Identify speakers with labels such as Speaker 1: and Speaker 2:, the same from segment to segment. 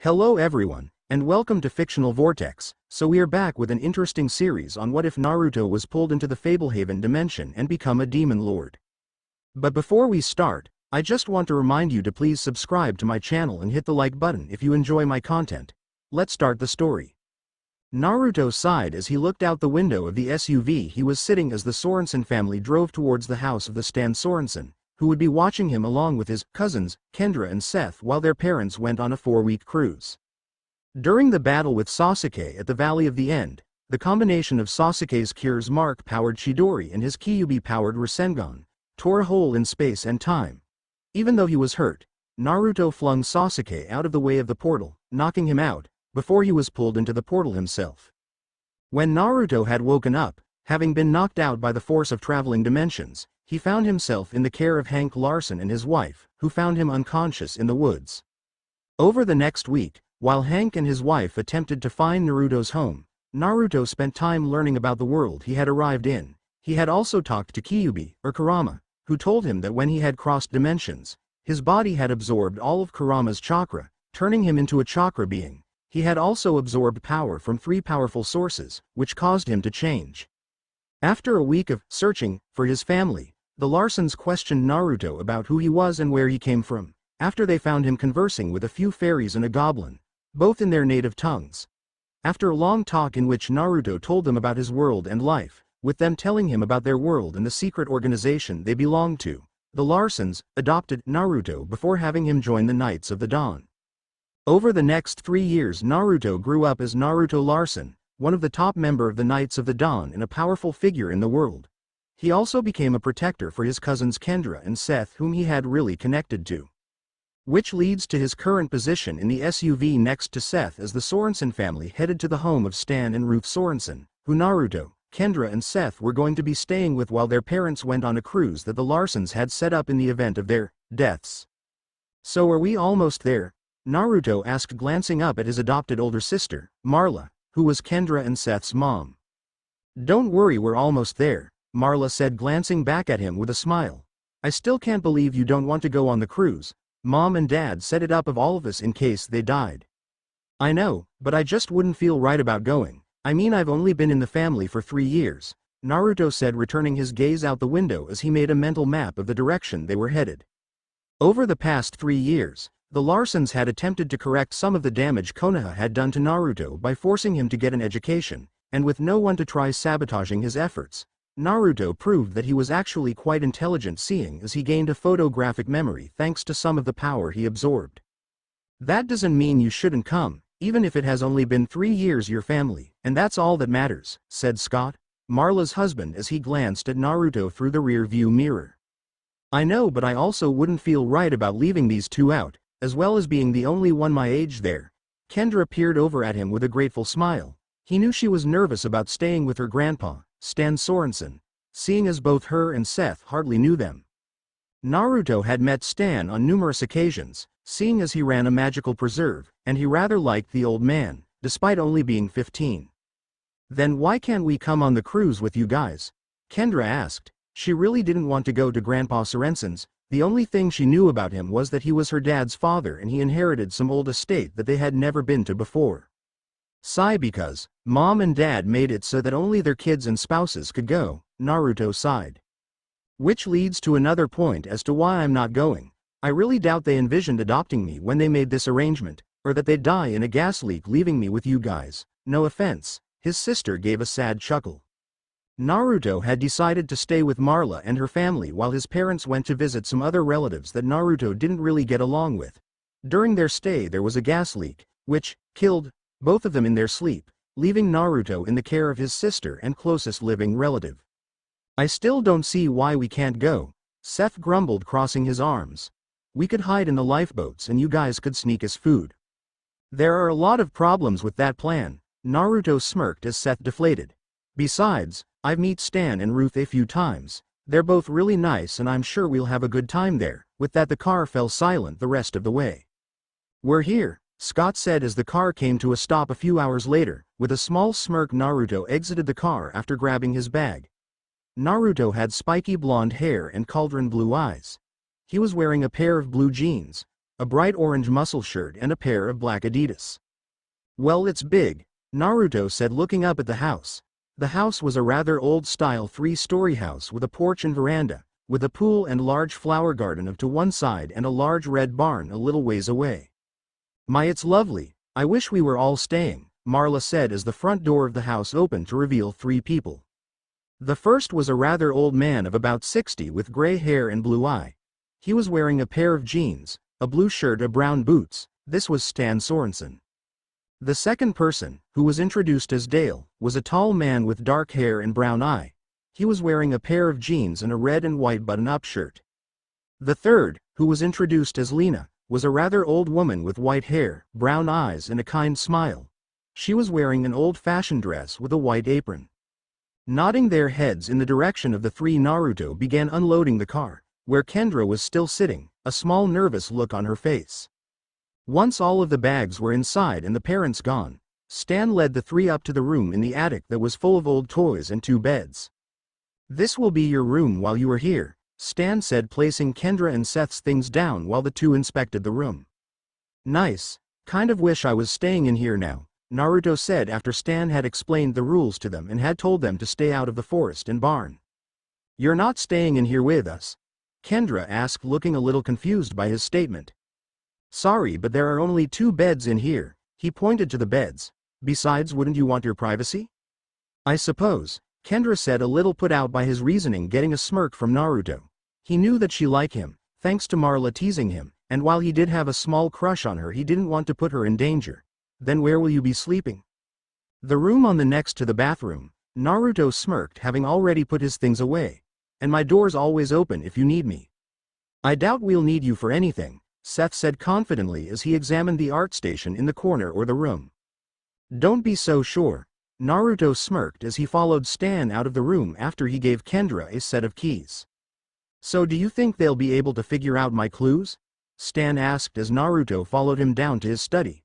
Speaker 1: Hello everyone, and welcome to Fictional Vortex. So we are back with an interesting series on what if Naruto was pulled into the Fablehaven dimension and become a demon lord. But before we start, I just want to remind you to please subscribe to my channel and hit the like button if you enjoy my content. Let's start the story. Naruto sighed as he looked out the window of the SUV he was sitting as the Sorensen family drove towards the house of the Stan Sorensen, who would be watching him along with his cousins, Kendra and Seth, while their parents went on a 4-week cruise. During the battle with Sasuke at the Valley of the End, the combination of Sasuke's Cure's Mark-powered Chidori and his Kyuubi-powered Rasengan tore a hole in space and time. Even though he was hurt, Naruto flung Sasuke out of the way of the portal, knocking him out, before he was pulled into the portal himself. When Naruto had woken up, having been knocked out by the force of traveling dimensions, he found himself in the care of Hank Larsen and his wife, who found him unconscious in the woods. Over the next week, while Hank and his wife attempted to find Naruto's home, Naruto spent time learning about the world he had arrived in. He had also talked to Kyuubi, or Kurama, who told him that when he had crossed dimensions, his body had absorbed all of Kurama's chakra, turning him into a chakra being. He had also absorbed power from 3 powerful sources, which caused him to change. After a week of searching for his family, the Larsens questioned Naruto about who he was and where he came from, after they found him conversing with a few fairies and a goblin, both in their native tongues. After a long talk in which Naruto told them about his world and life, with them telling him about their world and the secret organization they belonged to, the Larsens adopted Naruto before having him join the Knights of the Dawn. Over the next 3 years, Naruto grew up as Naruto Larsen, one of the top member of the Knights of the Dawn and a powerful figure in the world. He also became a protector for his cousins Kendra and Seth, whom he had really connected to. Which leads to his current position in the SUV next to Seth as the Sorensen family headed to the home of Stan and Ruth Sorensen, who Naruto, Kendra and Seth were going to be staying with while their parents went on a cruise that the Larsens had set up in the event of their deaths. "So are we almost there?" Naruto asked, glancing up at his adopted older sister, Marla, who was Kendra and Seth's mom. "Don't worry, we're almost there," Marla said, glancing back at him with a smile. "I still can't believe you don't want to go on the cruise. Mom and Dad set it up of all of us in case they died." "I know, but I just wouldn't feel right about going. I mean, I've only been in the family for 3 years, Naruto said, returning his gaze out the window as he made a mental map of the direction they were headed. Over the past 3 years, the Larsens had attempted to correct some of the damage Konoha had done to Naruto by forcing him to get an education, and with no one to try sabotaging his efforts, Naruto proved that he was actually quite intelligent, seeing as he gained a photographic memory thanks to some of the power he absorbed. "That doesn't mean you shouldn't come, even if it has only been 3 years your family, and that's all that matters," said Scott, Marla's husband, as he glanced at Naruto through the rear-view mirror. "I know, but I also wouldn't feel right about leaving these two out, as well as being the only one my age there." Kendra peered over at him with a grateful smile. He knew she was nervous about staying with her grandpa, Stan Sorensen, seeing as both her and Seth hardly knew them. Naruto had met Stan on numerous occasions, seeing as he ran a magical preserve, and he rather liked the old man, despite only being 15. "Then why can't we come on the cruise with you guys?" Kendra asked. She really didn't want to go to Grandpa Sorensen's. The only thing she knew about him was that he was her dad's father and he inherited some old estate that they had never been to before. "Sigh, because Mom and Dad made it so that only their kids and spouses could go," Naruto sighed. "Which leads to another point as to why I'm not going. I really doubt they envisioned adopting me when they made this arrangement, or that they'd die in a gas leak leaving me with you guys. No offense." His sister gave a sad chuckle. Naruto had decided to stay with Marla and her family while his parents went to visit some other relatives that Naruto didn't really get along with. During their stay there was a gas leak, which killed both of them in their sleep, leaving Naruto in the care of his sister and closest living relative. "I still don't see why we can't go," Seth grumbled, crossing his arms. "We could hide in the lifeboats and you guys could sneak us food." "There are a lot of problems with that plan," Naruto smirked as Seth deflated. "Besides, I've met Stan and Ruth a few times. They're both really nice and I'm sure we'll have a good time there." With that, the car fell silent the rest of the way. "We're here," Scott said as the car came to a stop a few hours later. With a small smirk, Naruto exited the car after grabbing his bag. Naruto had spiky blonde hair and cauldron blue eyes. He was wearing a pair of blue jeans, a bright orange muscle shirt and a pair of black Adidas. Well, it's big, Naruto said, looking up at the house. The house was a rather old-style 3-story house with a porch and veranda, with a pool and large flower garden to one side and a large red barn a little ways away. My, it's lovely. I wish we were all staying, Marla said as the front door of the house opened to reveal 3 people. The first was a rather old man of about 60 with gray hair and blue eye. He was wearing a pair of jeans, a blue shirt and brown boots. This was Stan Sorensen. The second person, who was introduced as Dale, was a tall man with dark hair and brown eye. He was wearing a pair of jeans and a red and white button-up shirt. The third, who was introduced as Lena, was a rather old woman with white hair, brown eyes and a kind smile. She was wearing an old-fashioned dress with a white apron. Nodding their heads in the direction of the 3, Naruto began unloading the car, where Kendra was still sitting, a small nervous look on her face. Once all of the bags were inside and the parents gone, Stan led the 3 up to the room in the attic that was full of old toys and 2 beds. This will be your room while you are here, Stan said, placing Kendra and Seth's things down while the 2 inspected the room. Nice, kind of wish I was staying in here now, Naruto said after Stan had explained the rules to them and had told them to stay out of the forest and barn. You're not staying in here with us? Kendra asked, looking a little confused by his statement. Sorry, but there are only 2 beds in here, he pointed to the beds. Besides, wouldn't you want your privacy? I suppose, Kendra said, a little put out by his reasoning, getting a smirk from Naruto. He knew that she liked him, thanks to Marla teasing him, and while he did have a small crush on her, he didn't want to put her in danger. Then where will you be sleeping? The room on the next to the bathroom, Naruto smirked, having already put his things away. And my door's always open if you need me. I doubt we'll need you for anything, Seth said confidently as he examined the art station in the corner or the room. Don't be so sure, Naruto smirked as he followed Stan out of the room after he gave Kendra a set of keys. So do you think they'll be able to figure out my clues? Stan asked as Naruto followed him down to his study.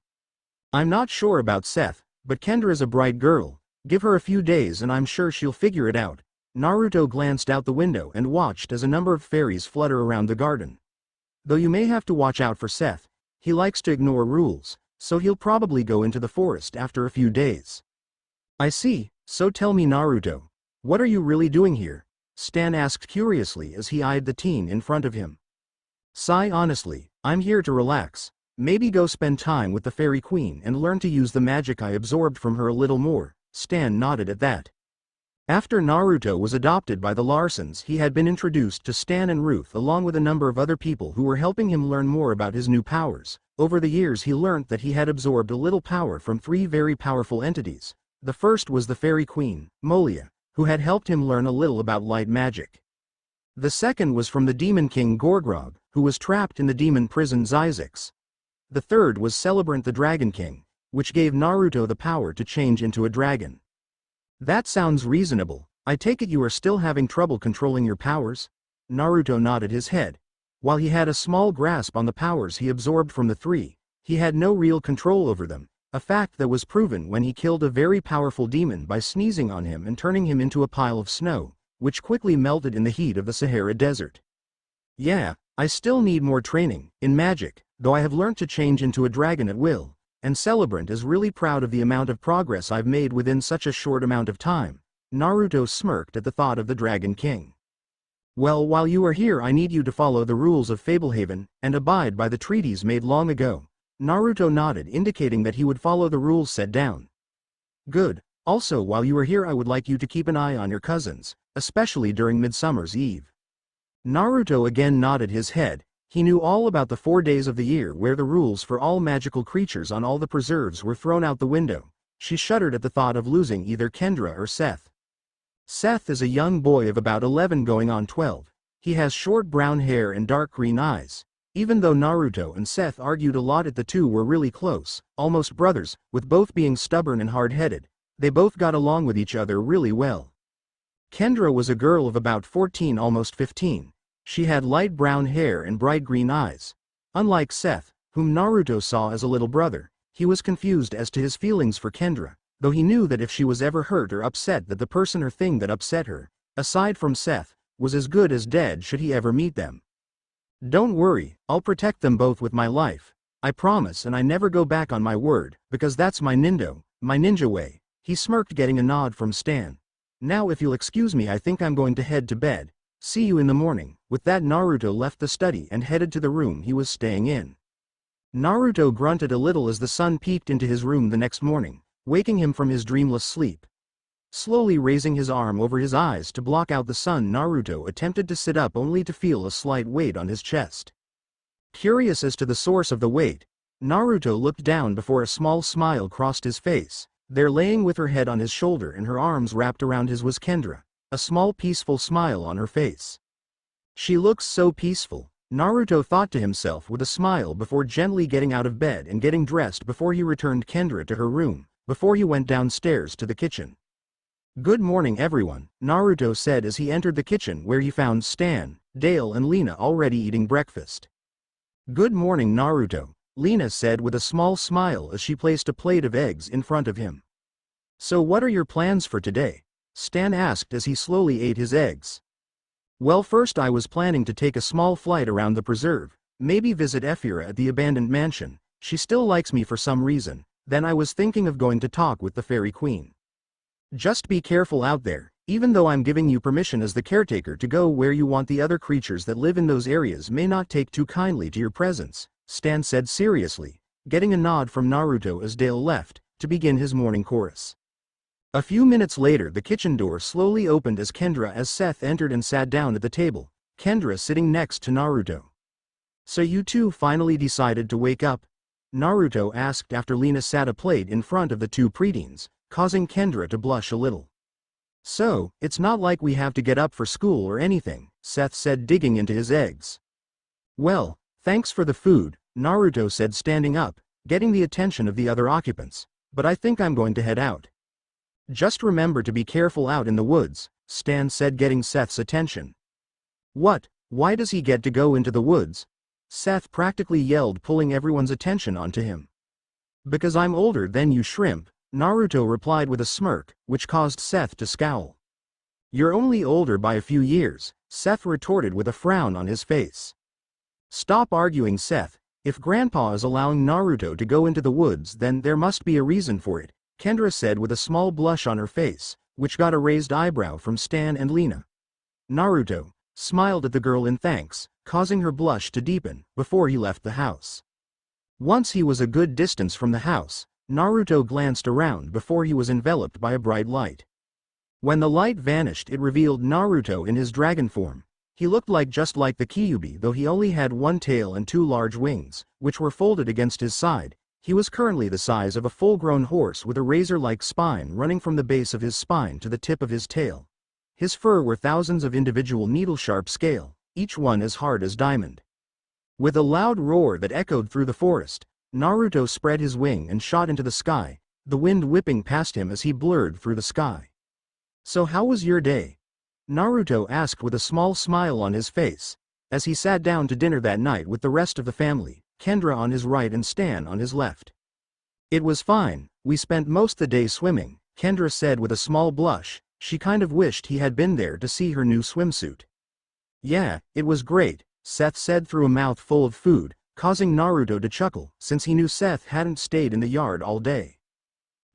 Speaker 1: I'm not sure about Seth, but Kendra's a bright girl. Give her a few days and I'm sure she'll figure it out. Naruto glanced out the window and watched as a number of fairies flutter around the garden. Though you may have to watch out for Seth. He likes to ignore rules, so he'll probably go into the forest after a few days. I see, so tell me, Naruto, what are you really doing here? Stan asked curiously as he eyed the teen in front of him. Sigh, honestly, I'm here to relax. Maybe go spend time with the fairy queen and learn to use the magic I absorbed from her a little more. Stan nodded at that. After Naruto was adopted by the Larsons, he had been introduced to Stan and Ruth along with a number of other people who were helping him learn more about his new powers. Over the years he learned that he had absorbed a little power from 3 very powerful entities. The first was the fairy queen, Molia, who had helped him learn a little about light magic. The second was from the demon king Gorgrog, who was trapped in the demon prison Zyzix. The third was Celebrant the Dragon King, which gave Naruto the power to change into a dragon. That sounds reasonable. I take it you are still having trouble controlling your powers? Naruto nodded his head. While he had a small grasp on the powers he absorbed from the 3, he had no real control over them, a fact that was proven when he killed a very powerful demon by sneezing on him and turning him into a pile of snow, which quickly melted in the heat of the Sahara Desert. Yeah, I still need more training in magic, though I have learned to change into a dragon at will. And Celebrant is really proud of the amount of progress I've made within such a short amount of time. Naruto smirked at the thought of the Dragon King. Well, while you are here I need you to follow the rules of Fablehaven, and abide by the treaties made long ago. Naruto nodded, indicating that he would follow the rules set down. Good. Also, while you are here I would like you to keep an eye on your cousins, especially during Midsummer's Eve. Naruto again nodded his head. He knew all about the 4 days of the year where the rules for all magical creatures on all the preserves were thrown out the window. She shuddered at the thought of losing either Kendra or Seth. Seth is a young boy of about 11 going on 12. He has short brown hair and dark green eyes. Even though Naruto and Seth argued a lot, the 2 were really close, almost brothers, with both being stubborn and hard-headed. They both got along with each other really well. Kendra was a girl of about 14, almost 15. She had light brown hair and bright green eyes. Unlike Seth, whom Naruto saw as a little brother, he was confused as to his feelings for Kendra, though he knew that if she was ever hurt or upset, that the person or thing that upset her, aside from Seth, was as good as dead should he ever meet them. Don't worry, I'll protect them both with my life. I promise, and I never go back on my word, because that's my ninja way. He smirked, getting a nod from Stan. Now if you'll excuse me, I think I'm going to head to bed. See you in the morning. With that, Naruto left the study and headed to the room he was staying in. Naruto grunted a little as the sun peeked into his room the next morning, waking him from his dreamless sleep. Slowly raising his arm over his eyes to block out the sun, Naruto attempted to sit up, only to feel a slight weight on his chest. Curious as to the source of the weight, Naruto looked down before a small smile crossed his face. There, laying with her head on his shoulder and her arms wrapped around his, was Kendra, a small peaceful smile on her face. She looks so peaceful, Naruto thought to himself with a smile before gently getting out of bed and getting dressed before he returned Kendra to her room, before he went downstairs to the kitchen. Good morning everyone, Naruto said as he entered the kitchen, where he found Stan, Dale and Lena already eating breakfast. Good morning Naruto, Lena said with a small smile as she placed a plate of eggs in front of him. So what are your plans for today? Stan asked as he slowly ate his eggs. Well, first I was planning to take a small flight around the preserve, maybe visit Ephira at the abandoned mansion. She still likes me for some reason. Then I was thinking of going to talk with the Fairy Queen. Just be careful out there, even though I'm giving you permission as the caretaker to go where you want. The other creatures that live in those areas may not take too kindly to your presence, Stan said seriously, getting a nod from Naruto as Dale left to begin his morning chorus. A few minutes later, the kitchen door slowly opened as Seth entered and sat down at the table, Kendra sitting next to Naruto. So you two finally decided to wake up? Naruto asked after Lena sat a plate in front of the two preteens, causing Kendra to blush a little. So, it's not like we have to get up for school or anything, Seth said, digging into his eggs. Well, thanks for the food, Naruto said, standing up, getting the attention of the other occupants, but I think I'm going to head out. Just remember to be careful out in the woods, Stan said, getting Seth's attention. What? Why does he get to go into the woods? Seth practically yelled, pulling everyone's attention onto him. Because I'm older than you, shrimp, Naruto replied with a smirk, which caused Seth to scowl. You're only older by a few years, Seth retorted with a frown on his face. Stop arguing, Seth. If Grandpa is allowing Naruto to go into the woods, then there must be a reason for it, Kendra said with a small blush on her face, which got a raised eyebrow from Stan and Lena. Naruto smiled at the girl in thanks, causing her blush to deepen before he left the house. Once he was a good distance from the house, Naruto glanced around before he was enveloped by a bright light. When the light vanished, it revealed Naruto in his dragon form. He looked just like the Kyuubi, though he only had one tail and two large wings, which were folded against his side. He was currently the size of a full-grown horse with a razor-like spine running from the base of his spine to the tip of his tail. His fur were thousands of individual needle-sharp scale, each one as hard as diamond. With a loud roar that echoed through the forest, Naruto spread his wing and shot into the sky, the wind whipping past him as he blurred through the sky. So how was your day? Naruto asked with a small smile on his face, as he sat down to dinner that night with the rest of the family, Kendra on his right and Stan on his left. It was fine, we spent most the day swimming, Kendra said with a small blush. She kind of wished he had been there to see her new swimsuit. Yeah, it was great, Seth said through a mouthful of food, causing Naruto to chuckle, since he knew Seth hadn't stayed in the yard all day.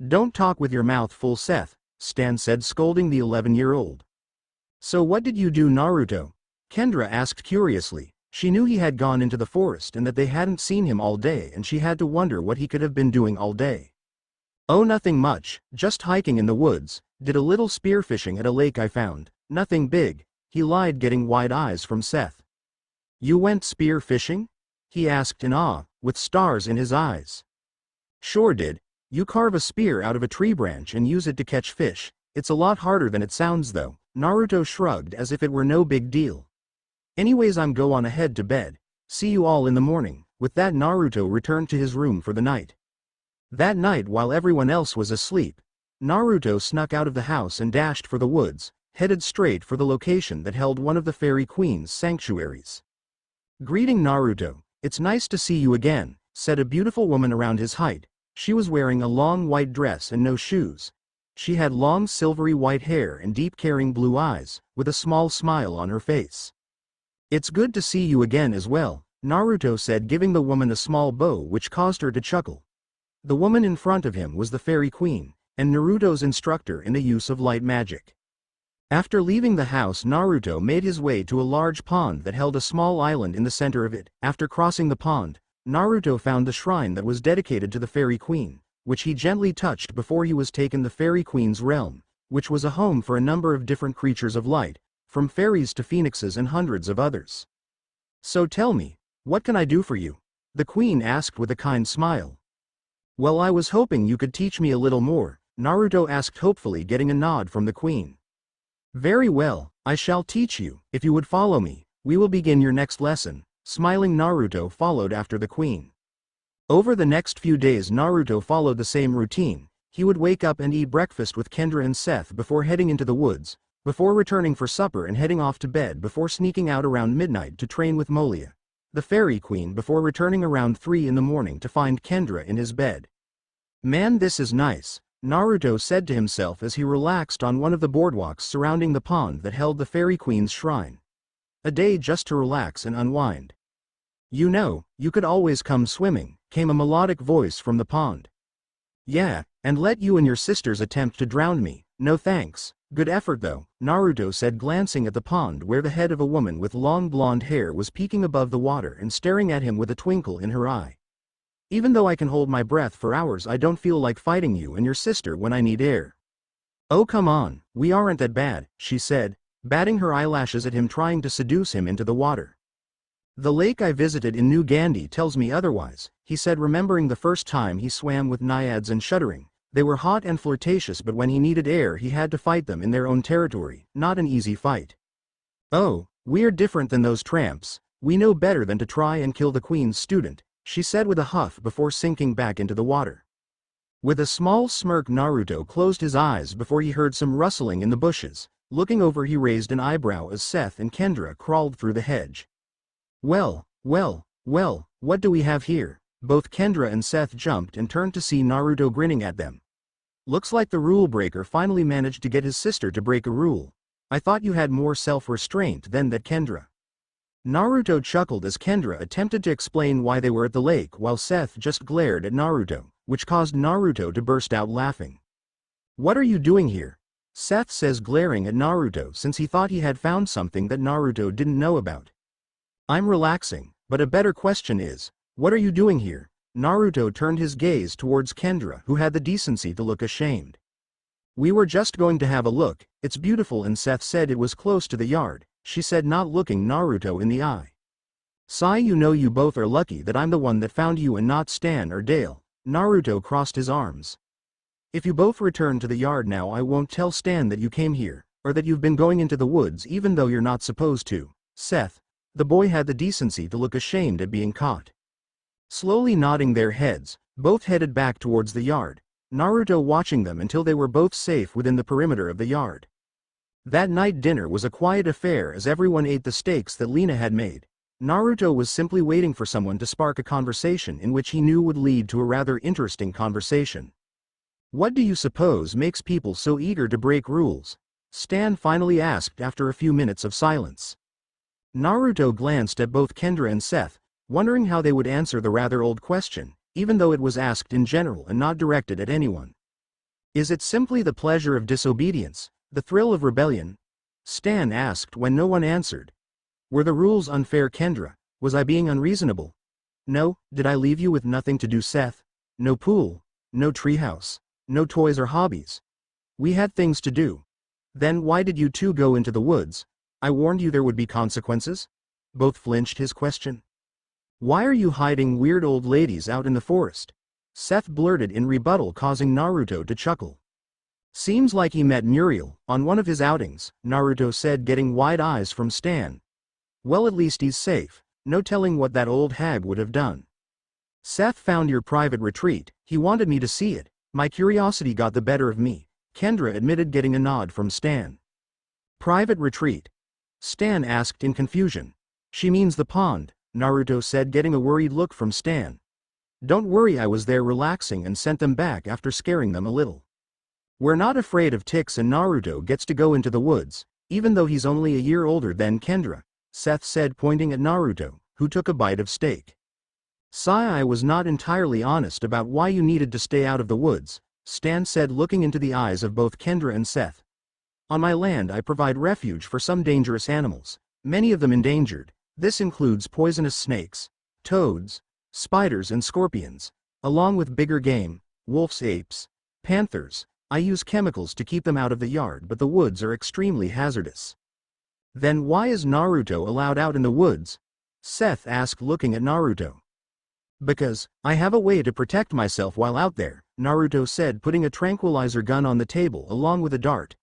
Speaker 1: Don't talk with your mouth full, Seth, Stan said, scolding the 11-year-old. So what did you do, Naruto? Kendra asked curiously. She knew he had gone into the forest and that they hadn't seen him all day, and she had to wonder what he could have been doing all day. Oh, nothing much, just hiking in the woods, did a little spearfishing at a lake I found, nothing big, he lied, getting wide eyes from Seth. You went spearfishing? He asked in awe, with stars in his eyes. Sure did. You carve a spear out of a tree branch and use it to catch fish. It's a lot harder than it sounds though, Naruto shrugged as if it were no big deal. Anyways, I'm go on ahead to bed. See you all in the morning. With that, Naruto returned to his room for the night. That night, while everyone else was asleep, Naruto snuck out of the house and dashed for the woods, headed straight for the location that held one of the Fairy Queen's sanctuaries. Greeting Naruto, it's nice to see you again, said a beautiful woman around his height. She was wearing a long white dress and no shoes. She had long silvery white hair and deep caring blue eyes, with a small smile on her face. It's good to see you again as well, Naruto said, giving the woman a small bow which caused her to chuckle. The woman in front of him was the Fairy Queen, and Naruto's instructor in the use of light magic. After leaving the house, Naruto made his way to a large pond that held a small island in the center of it. After crossing the pond, Naruto found the shrine that was dedicated to the Fairy Queen, which he gently touched before he was taken the Fairy Queen's realm, which was a home for a number of different creatures of light, from fairies to phoenixes and hundreds of others. So tell me, what can I do for you? The Queen asked with a kind smile. Well, I was hoping you could teach me a little more, Naruto asked hopefully, getting a nod from the Queen. Very well, I shall teach you. If you would follow me, we will begin your next lesson. Smiling, Naruto followed after the Queen. Over the next few days, Naruto followed the same routine. He would wake up and eat breakfast with Kendra and Seth before heading into the woods, before returning for supper and heading off to bed before sneaking out around midnight to train with Molia, the Fairy Queen, before returning around 3 in the morning to find Kendra in his bed. Man, this is nice, Naruto said to himself as he relaxed on one of the boardwalks surrounding the pond that held the Fairy Queen's shrine. A day just to relax and unwind. You know, you could always come swimming, came a melodic voice from the pond. Yeah, and let you and your sisters attempt to drown me. No thanks. Good effort though, Naruto said, glancing at the pond where the head of a woman with long blonde hair was peeking above the water and staring at him with a twinkle in her eye. Even though I can hold my breath for hours, I don't feel like fighting you and your sister when I need air. Oh come on, we aren't that bad, she said, batting her eyelashes at him, trying to seduce him into the water. The lake I visited in New Gandhi tells me otherwise, he said, remembering the first time he swam with naiads and shuddering. They were hot and flirtatious, but when he needed air he had to fight them in their own territory, not an easy fight. Oh, we're different than those tramps, we know better than to try and kill the Queen's student, she said with a huff before sinking back into the water. With a small smirk, Naruto closed his eyes before he heard some rustling in the bushes. Looking over, he raised an eyebrow as Seth and Kendra crawled through the hedge. Well, what do we have here? Both Kendra and Seth jumped and turned to see Naruto grinning at them. Looks like the rule breaker finally managed to get his sister to break a rule. I thought you had more self-restraint than that, Kendra. Naruto chuckled as Kendra attempted to explain why they were at the lake while Seth just glared at Naruto, which caused Naruto to burst out laughing. What are you doing here? Seth says, glaring at Naruto since he thought he had found something that Naruto didn't know about. I'm relaxing, but a better question is, what are you doing here? Naruto turned his gaze towards Kendra, who had the decency to look ashamed. We were just going to have a look, it's beautiful, and Seth said it was close to the yard, she said, not looking Naruto in the eye. Sigh, you know you both are lucky that I'm the one that found you and not Stan or Dale. Naruto crossed his arms. If you both return to the yard now, I won't tell Stan that you came here, or that you've been going into the woods even though you're not supposed to. Seth, the boy, had the decency to look ashamed at being caught. Slowly nodding their heads, both headed back towards the yard, Naruto watching them until they were both safe within the perimeter of the yard. That night dinner was a quiet affair as everyone ate the steaks that Lena had made. Naruto was simply waiting for someone to spark a conversation in which he knew would lead to a rather interesting conversation. What do you suppose makes people so eager to break rules? Stan finally asked after a few minutes of silence. Naruto glanced at both Kendra and Seth, wondering how they would answer the rather old question, even though it was asked in general and not directed at anyone. Is it simply the pleasure of disobedience, the thrill of rebellion? Stan asked when no one answered. Were the rules unfair, Kendra? Was I being unreasonable? No, did I leave you with nothing to do, Seth? No pool, no treehouse, no toys or hobbies. We had things to do. Then why did you two go into the woods? I warned you there would be consequences. Both flinched his question. Why are you hiding weird old ladies out in the forest? Seth blurted in rebuttal, causing Naruto to chuckle. Seems like he met Muriel on one of his outings, Naruto said, getting wide eyes from Stan. Well, at least he's safe, no telling what that old hag would have done. Seth found your private retreat, he wanted me to see it, my curiosity got the better of me, Kendra admitted, getting a nod from Stan. Private retreat? Stan asked in confusion. She means the pond, Naruto said, getting a worried look from Stan. Don't worry, I was there relaxing and sent them back after scaring them a little. We're not afraid of ticks, and Naruto gets to go into the woods, even though he's only a year older than Kendra. Seth said, pointing at Naruto, who took a bite of steak. I was not entirely honest about why you needed to stay out of the woods, Stan said, looking into the eyes of both Kendra and Seth. On my land I provide refuge for some dangerous animals, many of them endangered. This includes poisonous snakes, toads, spiders and scorpions, along with bigger game, wolves, apes, panthers. I use chemicals to keep them out of the yard, but the woods are extremely hazardous. Then why is Naruto allowed out in the woods? Seth asked, looking at Naruto. Because I have a way to protect myself while out there, Naruto said, putting a tranquilizer gun on the table along with a dart.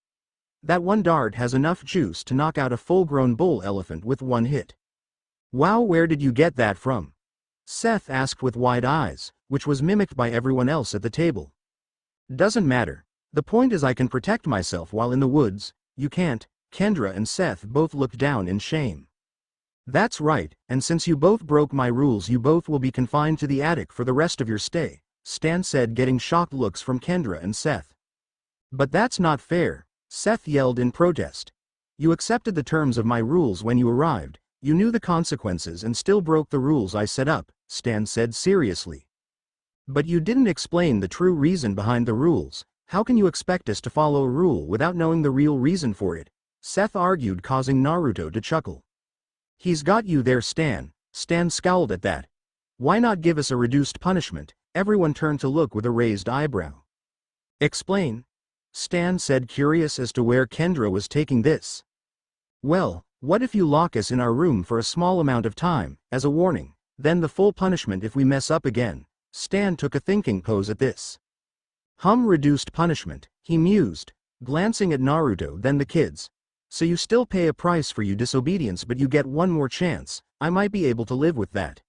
Speaker 1: That one dart has enough juice to knock out a full-grown bull elephant with one hit. Wow, where did you get that from? Seth asked with wide eyes, which was mimicked by everyone else at the table. Doesn't matter. The point is I can protect myself while in the woods. You can't. Kendra and Seth both looked down in shame. That's right, and since you both broke my rules, you both will be confined to the attic for the rest of your stay, Stan said, getting shocked looks from Kendra and Seth. But that's not fair, Seth yelled in protest. You accepted the terms of my rules when you arrived, you knew the consequences and still broke the rules I set up, Stan said seriously. But you didn't explain the true reason behind the rules. How can you expect us to follow a rule without knowing the real reason for it? Seth argued, causing Naruto to chuckle. He's got you there, Stan. Stan scowled at that. Why not give us a reduced punishment? Everyone turned to look with a raised eyebrow. Explain? Stan said, curious as to where Kendra was taking this. Well, what if you lock us in our room for a small amount of time, as a warning, then the full punishment if we mess up again? Stan took a thinking pose at this. Reduced punishment, he mused, glancing at Naruto, then the kids. So you still pay a price for your disobedience, but you get one more chance. I might be able to live with that.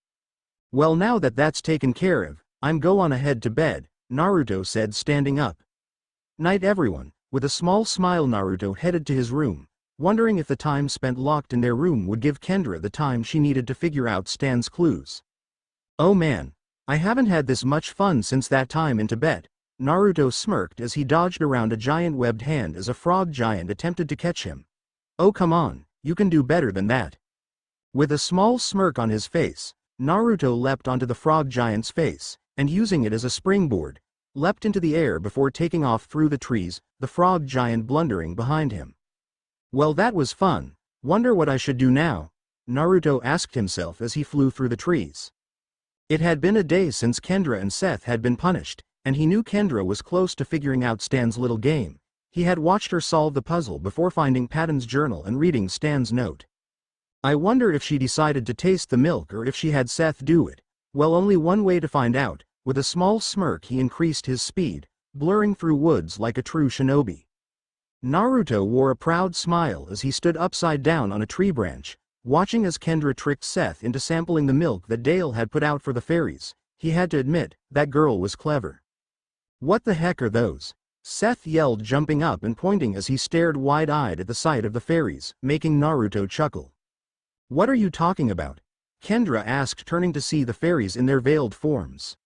Speaker 1: Well, now that that's taken care of, I'm go on ahead to bed, Naruto said, standing up. Night everyone. With a small smile, Naruto headed to his room, wondering if the time spent locked in their room would give Kendra the time she needed to figure out Stan's clues. Oh man, I haven't had this much fun since that time in Tibet. Naruto smirked as he dodged around a giant webbed hand as a frog giant attempted to catch him. Oh come on, you can do better than that. With a small smirk on his face, Naruto leapt onto the frog giant's face, and using it as a springboard, leapt into the air before taking off through the trees, the frog giant blundering behind him. Well, that was fun. Wonder what I should do now? Naruto asked himself as he flew through the trees. It had been a day since Kendra and Seth had been punished, and he knew Kendra was close to figuring out Stan's little game. He had watched her solve the puzzle before finding Patton's journal and reading Stan's note. I wonder if she decided to taste the milk or if she had Seth do it. Well, only one way to find out. With a small smirk he increased his speed, blurring through woods like a true shinobi. Naruto wore a proud smile as he stood upside down on a tree branch, watching as Kendra tricked Seth into sampling the milk that Dale had put out for the fairies. He had to admit, that girl was clever. What the heck are those? Seth yelled, jumping up and pointing as he stared wide-eyed at the sight of the fairies, making Naruto chuckle. What are you talking about? Kendra asked, turning to see the fairies in their veiled forms.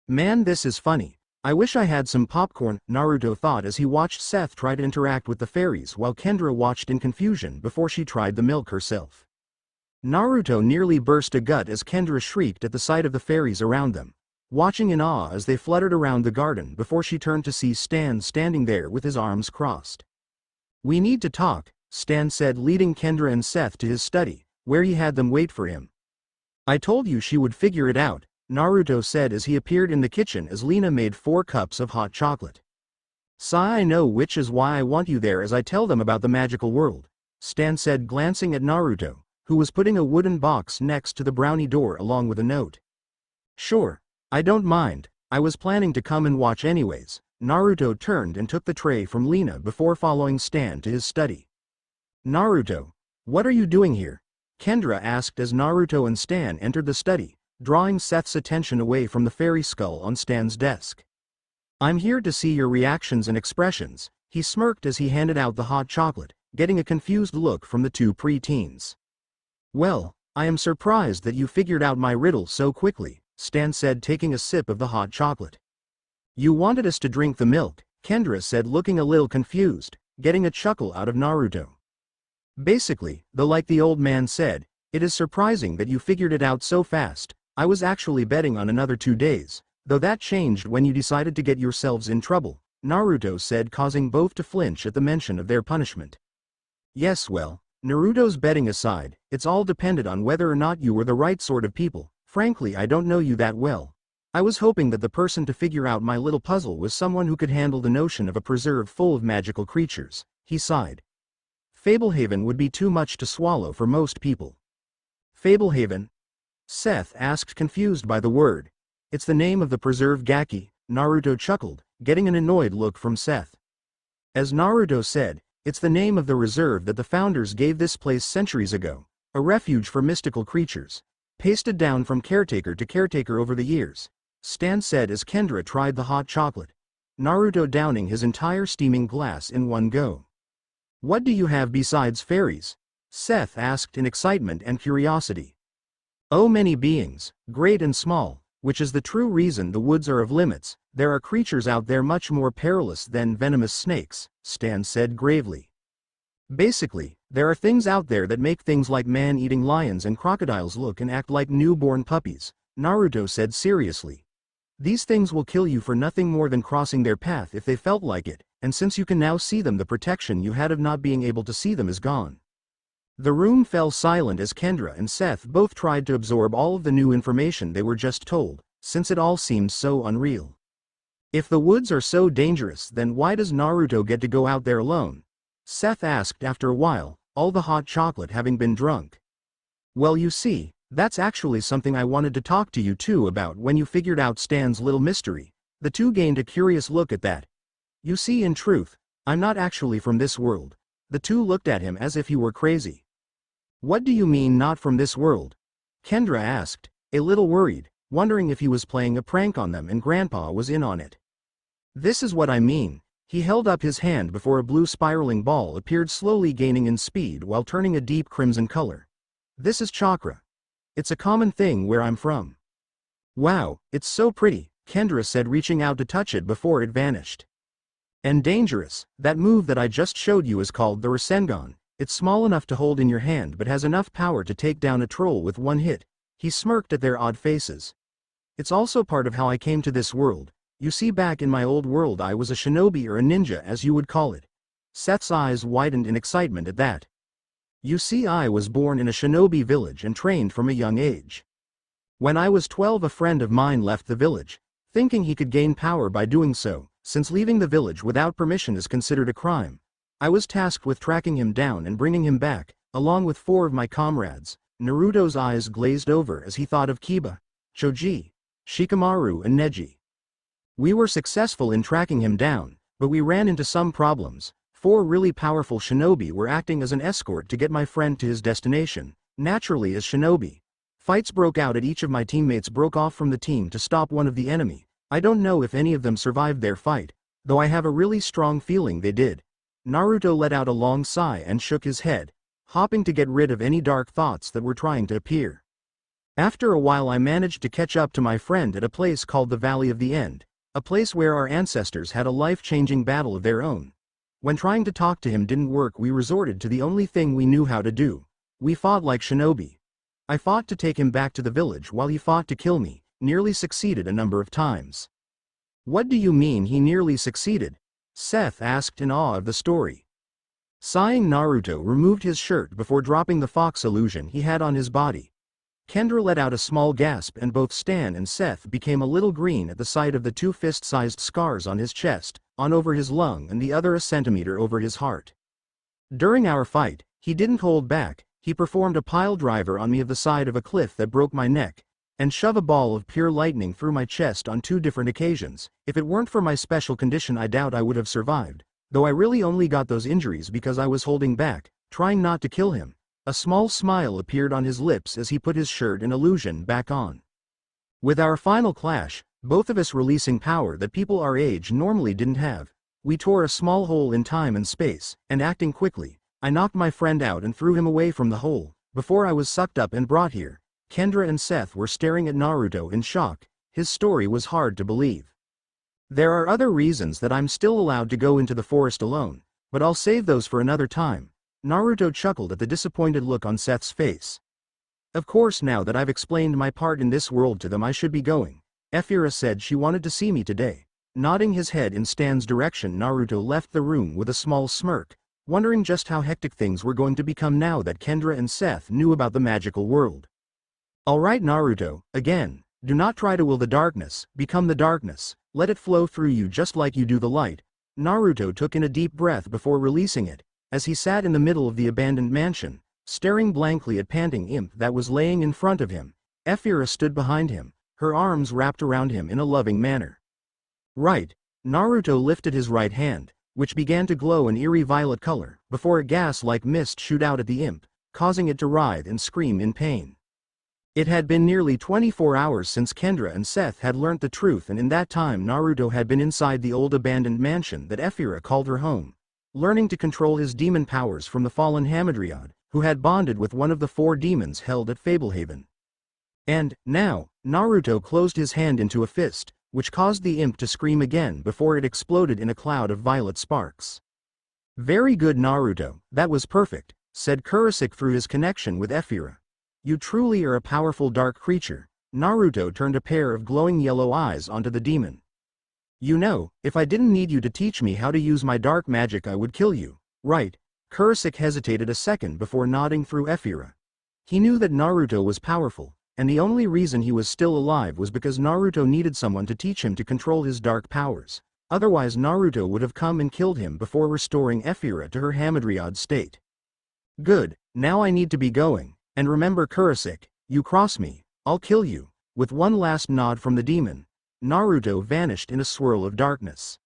Speaker 1: Man, this is funny. I wish I had some popcorn, Naruto thought as he watched Seth try to interact with the fairies while Kendra watched in confusion before she tried the milk herself. Naruto nearly burst a gut as Kendra shrieked at the sight of the fairies around them, watching in awe as they fluttered around the garden before she turned to see Stan standing there with his arms crossed. We need to talk, Stan said, leading Kendra and Seth to his study, where he had them wait for him. I told you she would figure it out, Naruto said as he appeared in the kitchen as Lena made 4 cups of hot chocolate. I know, which is why I want you there as I tell them about the magical world, Stan said, glancing at Naruto, who was putting a wooden box next to the brownie door along with a note. Sure. I don't mind, I was planning to come and watch anyways. Naruto turned and took the tray from Lena before following Stan to his study. Naruto, what are you doing here? Kendra asked as Naruto and Stan entered the study, drawing Seth's attention away from the fairy skull on Stan's desk. I'm here to see your reactions and expressions, he smirked as he handed out the hot chocolate, getting a confused look from the 2 pre-teens. Well, I am surprised that you figured out my riddle so quickly, Stan said, taking a sip of the hot chocolate. You wanted us to drink the milk, Kendra said, looking a little confused, getting a chuckle out of Naruto. Basically, though, like the old man said, it is surprising that you figured it out so fast. I was actually betting on another 2 days, though that changed when you decided to get yourselves in trouble, Naruto said, causing both to flinch at the mention of their punishment. Yes, well, Naruto's betting aside, it's all depended on whether or not you were the right sort of people. Frankly, I don't know you that well. I was hoping that the person to figure out my little puzzle was someone who could handle the notion of a preserve full of magical creatures, he sighed. Fablehaven would be too much to swallow for most people. Fablehaven? Seth asked, confused by the word. It's the name of the preserve Gaki, Naruto chuckled, getting an annoyed look from Seth. As Naruto said, it's the name of the reserve that the founders gave this place centuries ago, a refuge for mystical creatures, pasted down from caretaker to caretaker over the years, Stan said as Kendra tried the hot chocolate, Naruto downing his entire steaming glass in one go. What do you have besides fairies? Seth asked in excitement and curiosity. Oh, many beings, great and small, which is the true reason the woods are of limits. There are creatures out there much more perilous than venomous snakes, Stan said gravely. Basically, there are things out there that make things like man-eating lions and crocodiles look and act like newborn puppies, Naruto said seriously. These things will kill you for nothing more than crossing their path if they felt like it, and since you can now see them, the protection you had of not being able to see them is gone. The room fell silent as Kendra and Seth both tried to absorb all of the new information they were just told, since it all seemed so unreal. If the woods are so dangerous, then why does Naruto get to go out there alone? Seth asked after a while, all the hot chocolate having been drunk. Well, you see, that's actually something I wanted to talk to you two about when you figured out Stan's little mystery. The two gained a curious look at that. You see, in truth, I'm not actually from this world. The two looked at him as if he were crazy. What do you mean, not from this world? Kendra asked, a little worried, wondering if he was playing a prank on them and Grandpa was in on it. This is what I mean. He held up his hand before a blue spiraling ball appeared, slowly gaining in speed while turning a deep crimson color. This is chakra. It's a common thing where I'm from. Wow, it's so pretty, Kendra said, reaching out to touch it before it vanished. And dangerous. That move that I just showed you is called the Rasengan. It's small enough to hold in your hand but has enough power to take down a troll with one hit. He smirked at their odd faces. It's also part of how I came to this world. You see, back in my old world I was a shinobi, or a ninja as you would call it. Seth's eyes widened in excitement at that. You see, I was born in a shinobi village and trained from a young age. When I was 12, a friend of mine left the village, thinking he could gain power by doing so, since leaving the village without permission is considered a crime. I was tasked with tracking him down and bringing him back, along with 4 of my comrades. Naruto's eyes glazed over as he thought of Kiba, Choji, Shikamaru and Neji. We were successful in tracking him down, but we ran into some problems. 4 really powerful shinobi were acting as an escort to get my friend to his destination. Naturally, as shinobi, fights broke out at each of my teammates broke off from the team to stop one of the enemy. I don't know if any of them survived their fight, though I have a really strong feeling they did. Naruto let out a long sigh and shook his head, hoping to get rid of any dark thoughts that were trying to appear. After a while I managed to catch up to my friend at a place called the Valley of the End, a place where our ancestors had a life-changing battle of their own. When trying to talk to him didn't work, we resorted to the only thing we knew how to do. We fought like shinobi. I fought to take him back to the village while he fought to kill me, nearly succeeded a number of times. What do you mean he nearly succeeded? Seth asked in awe of the story. Sighing, Naruto removed his shirt before dropping the fox illusion he had on his body. Kendra let out a small gasp and both Stan and Seth became a little green at the sight of the 2 fist-sized scars on his chest, on over his lung and the other a centimeter over his heart. During our fight, he didn't hold back. He performed a pile driver on me of the side of a cliff that broke my neck, and shove a ball of pure lightning through my chest on 2 different occasions. If it weren't for my special condition, I doubt I would have survived, though I really only got those injuries because I was holding back, trying not to kill him. A small smile appeared on his lips as he put his shirt and illusion back on. With our final clash, both of us releasing power that people our age normally didn't have, we tore a small hole in time and space, and acting quickly, I knocked my friend out and threw him away from the hole, before I was sucked up and brought here. Kendra and Seth were staring at Naruto in shock. His story was hard to believe. There are other reasons that I'm still allowed to go into the forest alone, but I'll save those for another time. Naruto chuckled at the disappointed look on Seth's face. Of course, now that I've explained my part in this world to them, I should be going. Ephira said she wanted to see me today. Nodding his head in Stan's direction, Naruto left the room with a small smirk, wondering just how hectic things were going to become now that Kendra and Seth knew about the magical world. Alright Naruto, again, do not try to will the darkness, become the darkness, let it flow through you just like you do the light. Naruto took in a deep breath before releasing it, as he sat in the middle of the abandoned mansion, staring blankly at panting imp that was laying in front of him. Ephira stood behind him, her arms wrapped around him in a loving manner. Right. Naruto lifted his right hand, which began to glow an eerie violet color, before a gas-like mist shoot out at the imp, causing it to writhe and scream in pain. It had been nearly 24 hours since Kendra and Seth had learnt the truth, and in that time Naruto had been inside the old abandoned mansion that Ephira called her home, learning to control his demon powers from the fallen Hamadryad, who had bonded with one of the 4 demons held at Fablehaven. And, now, Naruto closed his hand into a fist, which caused the imp to scream again before it exploded in a cloud of violet sparks. Very good Naruto, that was perfect, said Kurosaki through his connection with Ephira. You truly are a powerful dark creature. Naruto turned a pair of glowing yellow eyes onto the demon. You know, if I didn't need you to teach me how to use my dark magic, I would kill you, right? Kurosaki hesitated a second before nodding through Ephira. He knew that Naruto was powerful, and the only reason he was still alive was because Naruto needed someone to teach him to control his dark powers. Otherwise Naruto would have come and killed him before restoring Ephira to her Hamadryad state. Good, now I need to be going, and remember Kurosaki, you cross me, I'll kill you. With one last nod from the demon, Naruto vanished in a swirl of darkness.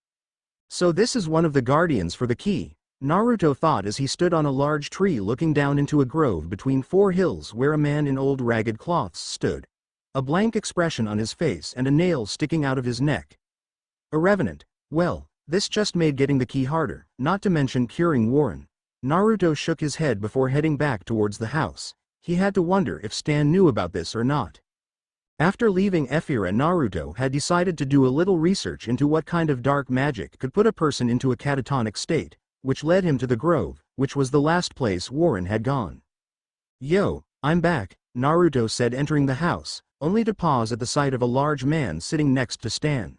Speaker 1: So this is one of the guardians for the key, Naruto thought as he stood on a large tree looking down into a grove between 4 hills where a man in old ragged cloths stood, a blank expression on his face and a nail sticking out of his neck. A revenant. Well, this just made getting the key harder, not to mention curing Warren. Naruto shook his head before heading back towards the house. He had to wonder if Stan knew about this or not. After leaving Ephira, Naruto had decided to do a little research into what kind of dark magic could put a person into a catatonic state, which led him to the grove, which was the last place Warren had gone. Yo, I'm back, Naruto said, entering the house, only to pause at the sight of a large man sitting next to Stan.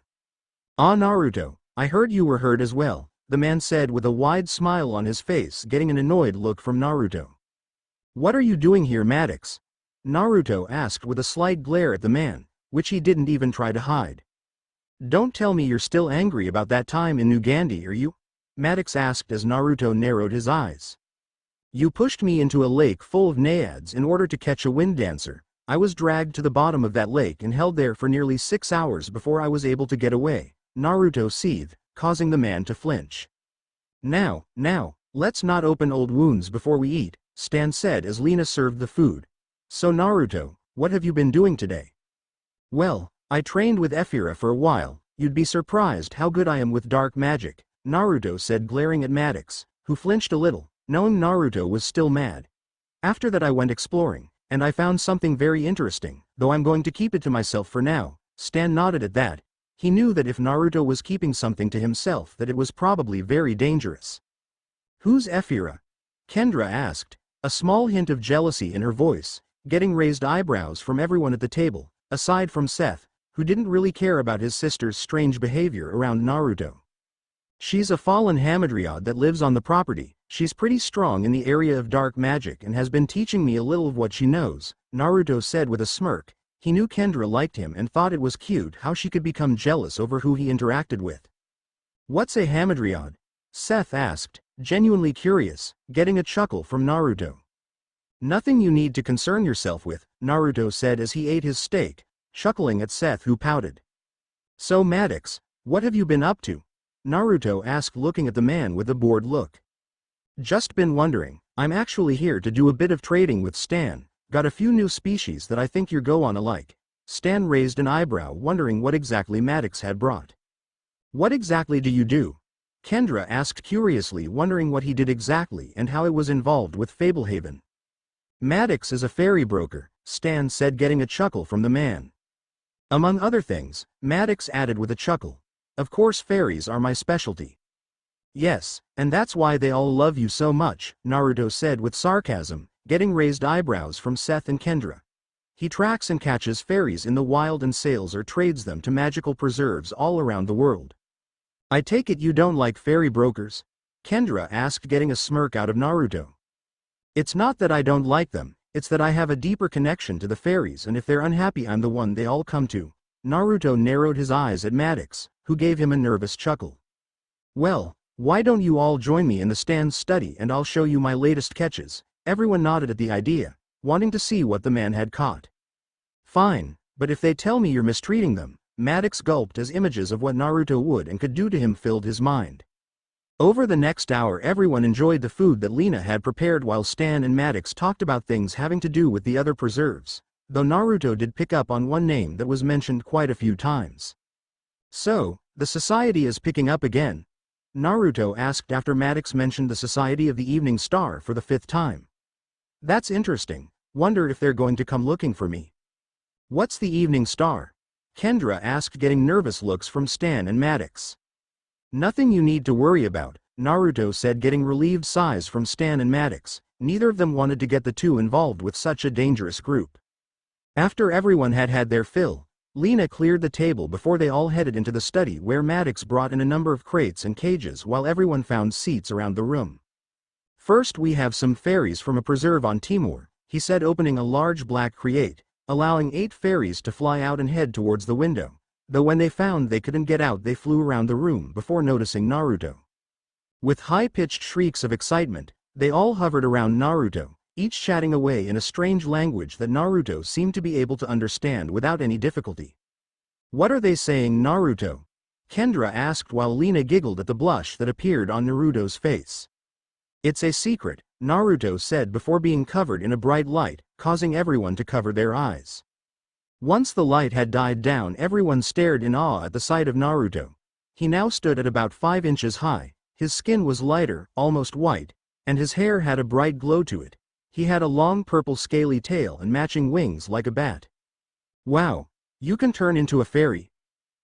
Speaker 1: Ah Naruto, I heard you were hurt as well, the man said with a wide smile on his face, getting an annoyed look from Naruto. What are you doing here, Maddox? Naruto asked with a slight glare at the man, which he didn't even try to hide. Don't tell me you're still angry about that time in New Gandhi, are you? Maddox asked as Naruto narrowed his eyes. You pushed me into a lake full of naiads in order to catch a wind dancer. I was dragged to the bottom of that lake and held there for nearly 6 hours before I was able to get away, Naruto seethed, causing the man to flinch. Now, let's not open old wounds before we eat, Stan said as Lena served the food. So Naruto, what have you been doing today? Well, I trained with Ephira for a while. You'd be surprised how good I am with dark magic, Naruto said, glaring at Maddox, who flinched a little, knowing Naruto was still mad. After that I went exploring, and I found something very interesting, though I'm going to keep it to myself for now. Stan nodded at that. He knew that if Naruto was keeping something to himself, that it was probably very dangerous. Who's Ephira? Kendra asked, a small hint of jealousy in her voice, getting raised eyebrows from everyone at the table, aside from Seth, who didn't really care about his sister's strange behavior around Naruto. She's a fallen Hamadryad that lives on the property. She's pretty strong in the area of dark magic and has been teaching me a little of what she knows, Naruto said with a smirk. He knew Kendra liked him and thought it was cute how she could become jealous over who he interacted with. What's a Hamadryad? Seth asked, genuinely curious, getting a chuckle from Naruto. Nothing you need to concern yourself with, Naruto said as he ate his steak, chuckling at Seth, who pouted. So Maddox, what have you been up to? Naruto asked, looking at the man with a bored look. Just been wondering. I'm actually here to do a bit of trading with Stan. Got a few new species that I think you're gonna like. Stan raised an eyebrow, wondering what exactly Maddox had brought. What exactly do you do? Kendra asked curiously, wondering what he did exactly and how it was involved with Fablehaven. Maddox is a fairy broker, Stan said, getting a chuckle from the man. Among other things, Maddox added with a chuckle. Of course, fairies are my specialty. Yes, and that's why they all love you so much, Naruto said with sarcasm, getting raised eyebrows from Seth and Kendra. He tracks and catches fairies in the wild and sells or trades them to magical preserves all around the world. I take it you don't like fairy brokers? Kendra asked, getting a smirk out of Naruto. It's not that I don't like them, it's that I have a deeper connection to the fairies, and if they're unhappy I'm the one they all come to. Naruto narrowed his eyes at Maddox, who gave him a nervous chuckle. Well, why don't you all join me in the Stan's study and I'll show you my latest catches? Everyone nodded at the idea, wanting to see what the man had caught. Fine, but if they tell me you're mistreating them, Maddox gulped as images of what Naruto would and could do to him filled his mind. Over the next hour everyone enjoyed the food that Lena had prepared while Stan and Maddox talked about things having to do with the other preserves, though Naruto did pick up on one name that was mentioned quite a few times. So, the society is picking up again? Naruto asked after Maddox mentioned the Society of the Evening Star for the 5th time. That's interesting, wonder if they're going to come looking for me. What's the Evening Star? Kendra asked, getting nervous looks from Stan and Maddox. Nothing you need to worry about, Naruto said, getting relieved sighs from Stan and Maddox. Neither of them wanted to get the two involved with such a dangerous group. After everyone had had their fill, Lena cleared the table before they all headed into the study, where Maddox brought in a number of crates and cages while everyone found seats around the room. First we have some fairies from a preserve on Timor, he said, opening a large black crate, allowing 8 fairies to fly out and head towards the window, though when they found they couldn't get out they flew around the room before noticing Naruto. With high-pitched shrieks of excitement, they all hovered around Naruto, each chatting away in a strange language that Naruto seemed to be able to understand without any difficulty. What are they saying, Naruto? Kendra asked while Lena giggled at the blush that appeared on Naruto's face. It's a secret, Naruto said before being covered in a bright light, causing everyone to cover their eyes. Once the light had died down everyone stared in awe at the sight of Naruto. He now stood at about 5 inches high, his skin was lighter, almost white, and his hair had a bright glow to it. He had a long purple scaly tail and matching wings like a bat. Wow, you can turn into a fairy?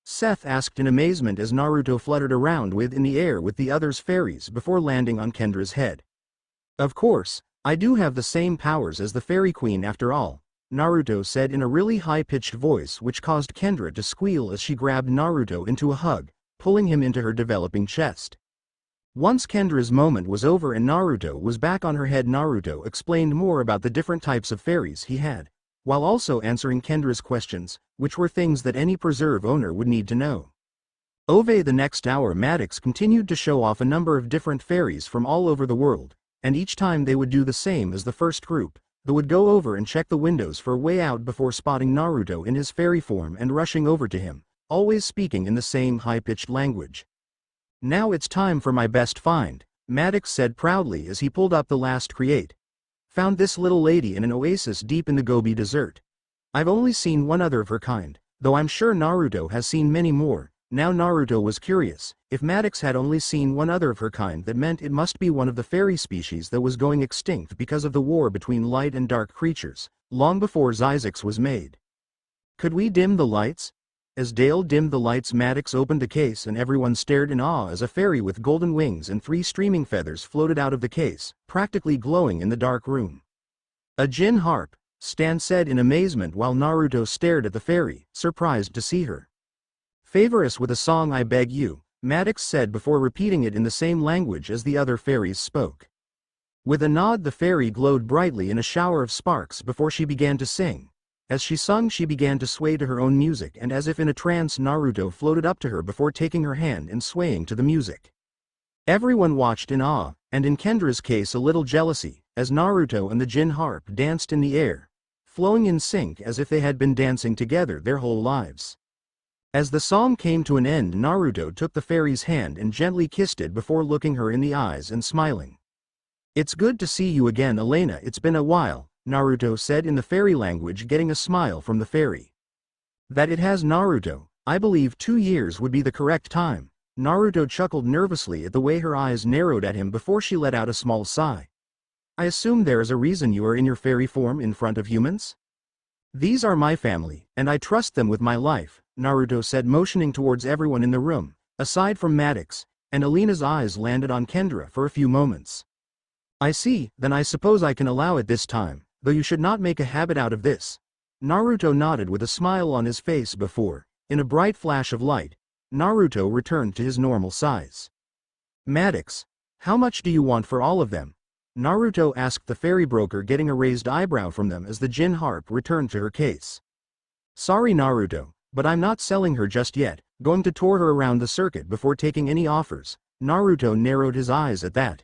Speaker 1: Seth asked in amazement as Naruto fluttered around in the air with the others' fairies before landing on Kendra's head. Of course, I do have the same powers as the Fairy Queen after all, Naruto said in a really high-pitched voice which caused Kendra to squeal as she grabbed Naruto into a hug, pulling him into her developing chest. Once Kendra's moment was over and Naruto was back on her head, Naruto explained more about the different types of fairies he had, while also answering Kendra's questions, which were things that any preserve owner would need to know. Over the next hour Maddox continued to show off a number of different fairies from all over the world, and each time they would do the same as the first group. They would go over and check the windows for a way out before spotting Naruto in his fairy form and rushing over to him, always speaking in the same high-pitched language. Now it's time for my best find, Maddox said proudly as he pulled up the last crate. Found this little lady in an oasis deep in the Gobi Desert. I've only seen one other of her kind, though I'm sure Naruto has seen many more. Now Naruto was curious, if Maddox had only seen one other of her kind, that meant it must be one of the fairy species that was going extinct because of the war between light and dark creatures, long before Zyzix was made. Could we dim the lights? As Dale dimmed the lights Maddox opened the case and everyone stared in awe as a fairy with golden wings and 3 streaming feathers floated out of the case, practically glowing in the dark room. A Jin harp, Stan said in amazement while Naruto stared at the fairy, surprised to see her. Favor us with a song, I beg you, Maddox said before repeating it in the same language as the other fairies spoke. With a nod the fairy glowed brightly in a shower of sparks before she began to sing. As she sung she began to sway to her own music, and as if in a trance Naruto floated up to her before taking her hand and swaying to the music. Everyone watched in awe, and in Kendra's case a little jealousy, as Naruto and the Jin harp danced in the air, flowing in sync as if they had been dancing together their whole lives. As the song came to an end Naruto took the fairy's hand and gently kissed it before looking her in the eyes and smiling. It's good to see you again, Elena, it's been a while, Naruto said in the fairy language, getting a smile from the fairy. That it has, Naruto, I believe 2 years would be the correct time. Naruto chuckled nervously at the way her eyes narrowed at him before she let out a small sigh. I assume there is a reason you are in your fairy form in front of humans? These are my family, and I trust them with my life, Naruto said, motioning towards everyone in the room. Aside from Maddox, and Alina's eyes landed on Kendra for a few moments. I see, then I suppose I can allow it this time, though you should not make a habit out of this. Naruto nodded with a smile on his face before, in a bright flash of light, Naruto returned to his normal size. Maddox, how much do you want for all of them? Naruto asked the fairy broker, getting a raised eyebrow from them as the Jin harp returned to her case. Sorry Naruto, but I'm not selling her just yet, going to tour her around the circuit before taking any offers. Naruto narrowed his eyes at that.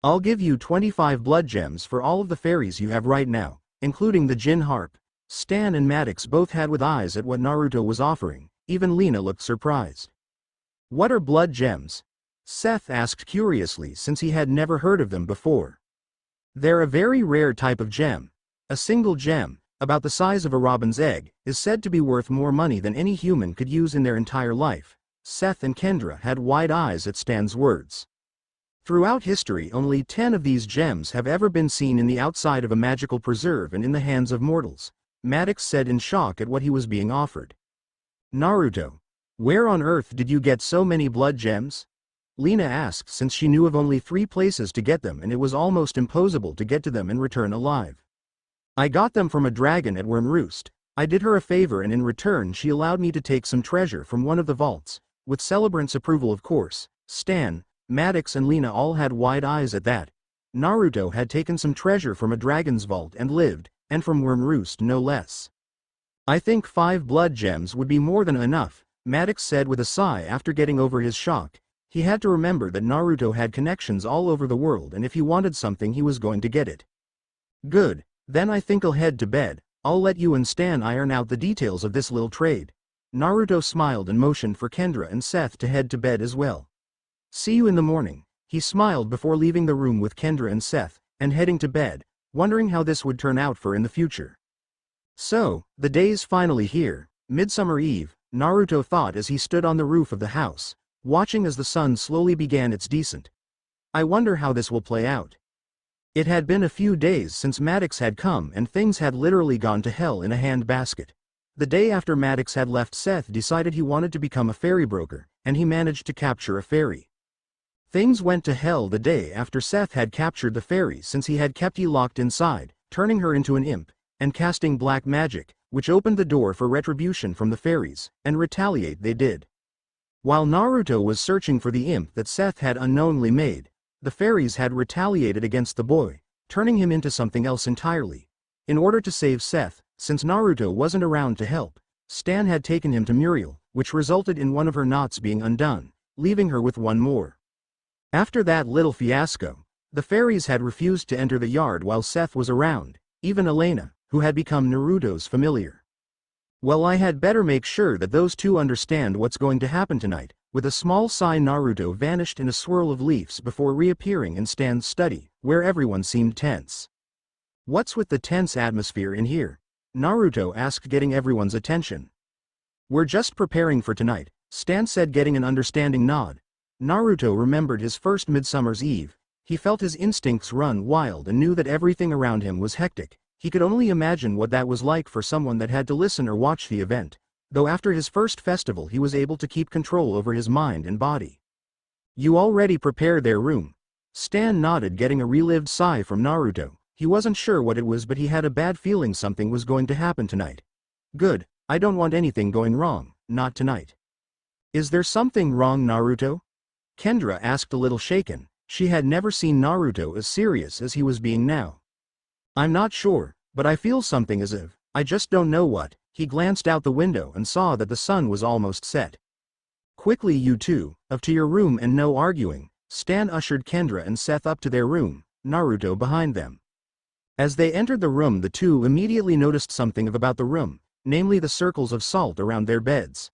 Speaker 1: I'll give you 25 blood gems for all of the fairies you have right now, including the Jin harp. Stan and Maddox both had with eyes at what Naruto was offering, even Lena looked surprised. What are blood gems? Seth asked curiously since he had never heard of them before. They're a very rare type of gem. A single gem, about the size of a robin's egg, is said to be worth more money than any human could use in their entire life. Seth and Kendra had wide eyes at Stan's words. Throughout history, only 10 of these gems have ever been seen in the outside of a magical preserve and in the hands of mortals, Maddox said in shock at what he was being offered. Naruto, where on earth did you get so many blood gems? Lena asked since she knew of only 3 places to get them and it was almost impossible to get to them and return alive. I got them from a dragon at Wormroost. I did her a favor and in return she allowed me to take some treasure from one of the vaults, with celebrant's approval of course. Stan, Maddox and Lena all had wide eyes at that. Naruto had taken some treasure from a dragon's vault and lived, and from Wormroost no less. I think 5 blood gems would be more than enough, Maddox said with a sigh after getting over his shock. He had to remember that Naruto had connections all over the world and if he wanted something he was going to get it. Good, then I think I'll head to bed. I'll let you and Stan iron out the details of this little trade. Naruto smiled and motioned for Kendra and Seth to head to bed as well. See you in the morning. He smiled before leaving the room with Kendra and Seth, and heading to bed, wondering how this would turn out for in the future. So, the day's finally here, Midsummer Eve, Naruto thought as he stood on the roof of the house, watching as the sun slowly began its descent. I wonder how this will play out. It had been a few days since Maddox had come and things had literally gone to hell in a handbasket. The day after Maddox had left, Seth decided he wanted to become a fairy broker, and he managed to capture a fairy. Things went to hell the day after Seth had captured the fairy since he had kept her locked inside, turning her into an imp, and casting black magic, which opened the door for retribution from the fairies, and retaliate they did. While Naruto was searching for the imp that Seth had unknowingly made, the fairies had retaliated against the boy, turning him into something else entirely. In order to save Seth, since Naruto wasn't around to help, Stan had taken him to Muriel, which resulted in one of her knots being undone, leaving her with one more. After that little fiasco, the fairies had refused to enter the yard while Seth was around, even Elena, who had become Naruto's familiar. Well, I had better make sure that those two understand what's going to happen tonight. With a small sigh, Naruto vanished in a swirl of leaves before reappearing in Stan's study, where everyone seemed tense. What's with the tense atmosphere in here? Naruto asked, getting everyone's attention. We're just preparing for tonight, Stan said, getting an understanding nod. Naruto remembered his first Midsummer's Eve. He felt his instincts run wild and knew that everything around him was hectic. He could only imagine what that was like for someone that had to listen or watch the event, though after his first festival he was able to keep control over his mind and body. You already prepared their room? Stan nodded, getting a relived sigh from Naruto. He wasn't sure what it was, but he had a bad feeling something was going to happen tonight. Good, I don't want anything going wrong, not tonight. Is there something wrong, Naruto? Kendra asked, a little shaken. She had never seen Naruto as serious as he was being now. I'm not sure, but I feel something as if, I just don't know what. He glanced out the window and saw that the sun was almost set. Quickly, you two, up to your room and no arguing. Stan ushered Kendra and Seth up to their room, Naruto behind them. As they entered the room, the two immediately noticed something about the room, namely the circles of salt around their beds.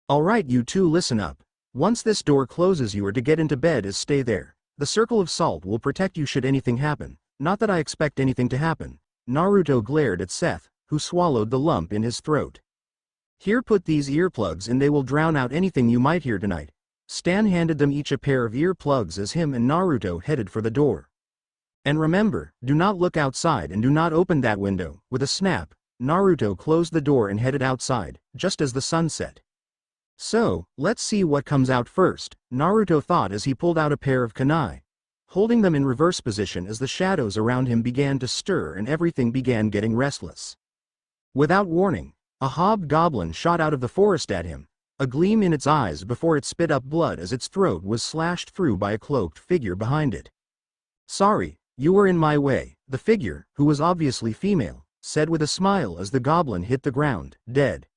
Speaker 1: Alright, you two, listen up. Once this door closes, you are to get into bed as stay there. The circle of salt will protect you should anything happen. Not that I expect anything to happen. Naruto glared at Seth, who swallowed the lump in his throat. Here, put these earplugs and they will drown out anything you might hear tonight. Stan handed them each a pair of earplugs as him and Naruto headed for the door. And remember, do not look outside and do not open that window. With a snap, Naruto closed the door and headed outside, just as the sun set. So, let's see what comes out first, Naruto thought as he pulled out a pair of kunai, holding them in reverse position as the shadows around him began to stir and everything began getting restless. Without warning, a hobgoblin shot out of the forest at him, a gleam in its eyes before it spit up blood as its throat was slashed through by a cloaked figure behind it. "Sorry, you were in my way," the figure, who was obviously female, said with a smile as the goblin hit the ground, dead.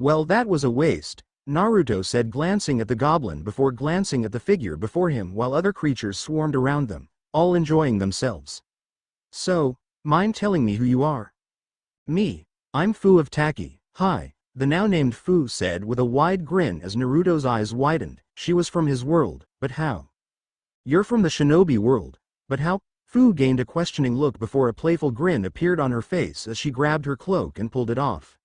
Speaker 1: "Well, that was a waste," Naruto said, glancing at the goblin before glancing at the figure before him while other creatures swarmed around them, all enjoying themselves. "So, mind telling me who you are?" "Me. I'm Fu of Taki. Hi," the now named Fu said with a wide grin as Naruto's eyes widened. She was from his world, but how? "You're from the shinobi world, but how?" Fu gained a questioning look before a playful grin appeared on her face as she grabbed her cloak and pulled it off.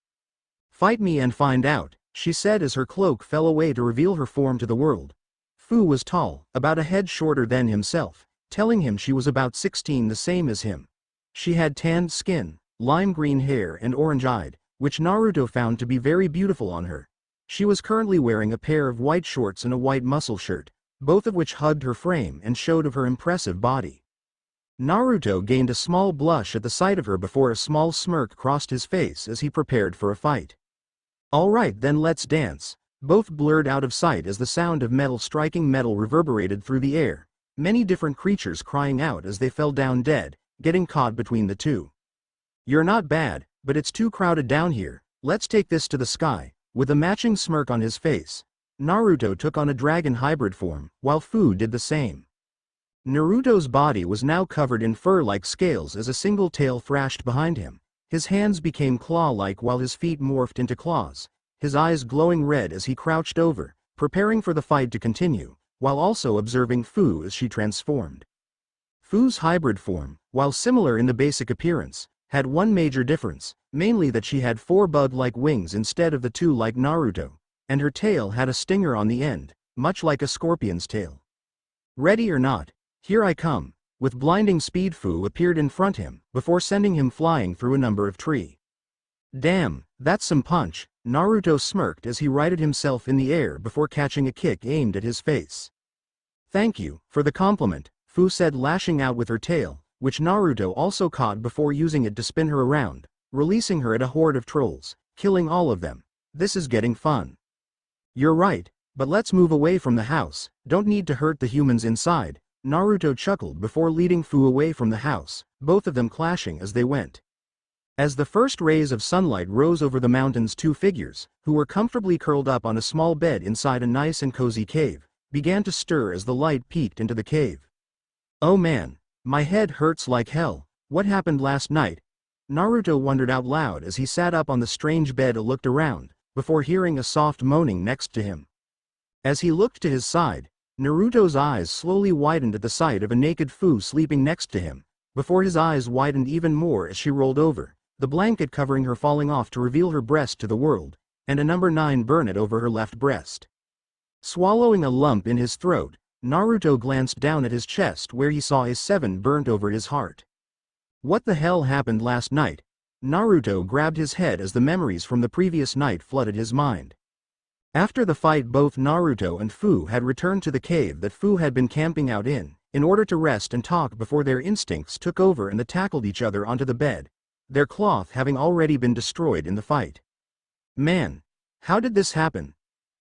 Speaker 1: "Fight me and find out," she said as her cloak fell away to reveal her form to the world. Fu was tall, about a head shorter than himself, telling him she was about 16, the same as him. She had tanned skin, lime green hair and orange-eyed, which Naruto found to be very beautiful on her. She was currently wearing a pair of white shorts and a white muscle shirt, both of which hugged her frame and showed of her impressive body. Naruto gained a small blush at the sight of her before a small smirk crossed his face as he prepared for a fight. "Alright then, let's dance." Both blurred out of sight as the sound of metal striking metal reverberated through the air, many different creatures crying out as they fell down dead, getting caught between the two. "You're not bad, but it's too crowded down here, let's take this to the sky." With a matching smirk on his face, Naruto took on a dragon hybrid form, while Fu did the same. Naruto's body was now covered in fur-like scales as a single tail thrashed behind him. His hands became claw-like while his feet morphed into claws, his eyes glowing red as he crouched over, preparing for the fight to continue, while also observing Fu as she transformed. Fu's hybrid form, while similar in the basic appearance, had one major difference, mainly that she had 4 bug-like wings instead of the 2 like Naruto, and her tail had a stinger on the end, much like a scorpion's tail. "Ready or not, here I come." With blinding speed, Fu appeared in front him, before sending him flying through a number of trees. "Damn, that's some punch," Naruto smirked as he righted himself in the air before catching a kick aimed at his face. "Thank you for the compliment," Fu said, lashing out with her tail, which Naruto also caught before using it to spin her around, releasing her at a horde of trolls, killing all of them. "This is getting fun." "You're right, but let's move away from the house, don't need to hurt the humans inside," Naruto chuckled before leading Fu away from the house, both of them clashing as they went. As the first rays of sunlight rose over the mountains, 2 figures, who were comfortably curled up on a small bed inside a nice and cozy cave, began to stir as the light peeked into the cave. "Oh man, my head hurts like hell, what happened last night?" Naruto wondered out loud as he sat up on the strange bed and looked around, before hearing a soft moaning next to him. As he looked to his side, Naruto's eyes slowly widened at the sight of a naked Fu sleeping next to him, before his eyes widened even more as she rolled over, the blanket covering her falling off to reveal her breast to the world, and a number 9 burnet over her left breast. Swallowing a lump in his throat, Naruto glanced down at his chest where he saw a 7 burnt over his heart. What the hell happened last night? Naruto grabbed his head as the memories from the previous night flooded his mind. After the fight, both Naruto and Fu had returned to the cave that Fu had been camping out in order to rest and talk before their instincts took over and they tackled each other onto the bed, their cloth having already been destroyed in the fight. "Man, how did this happen?"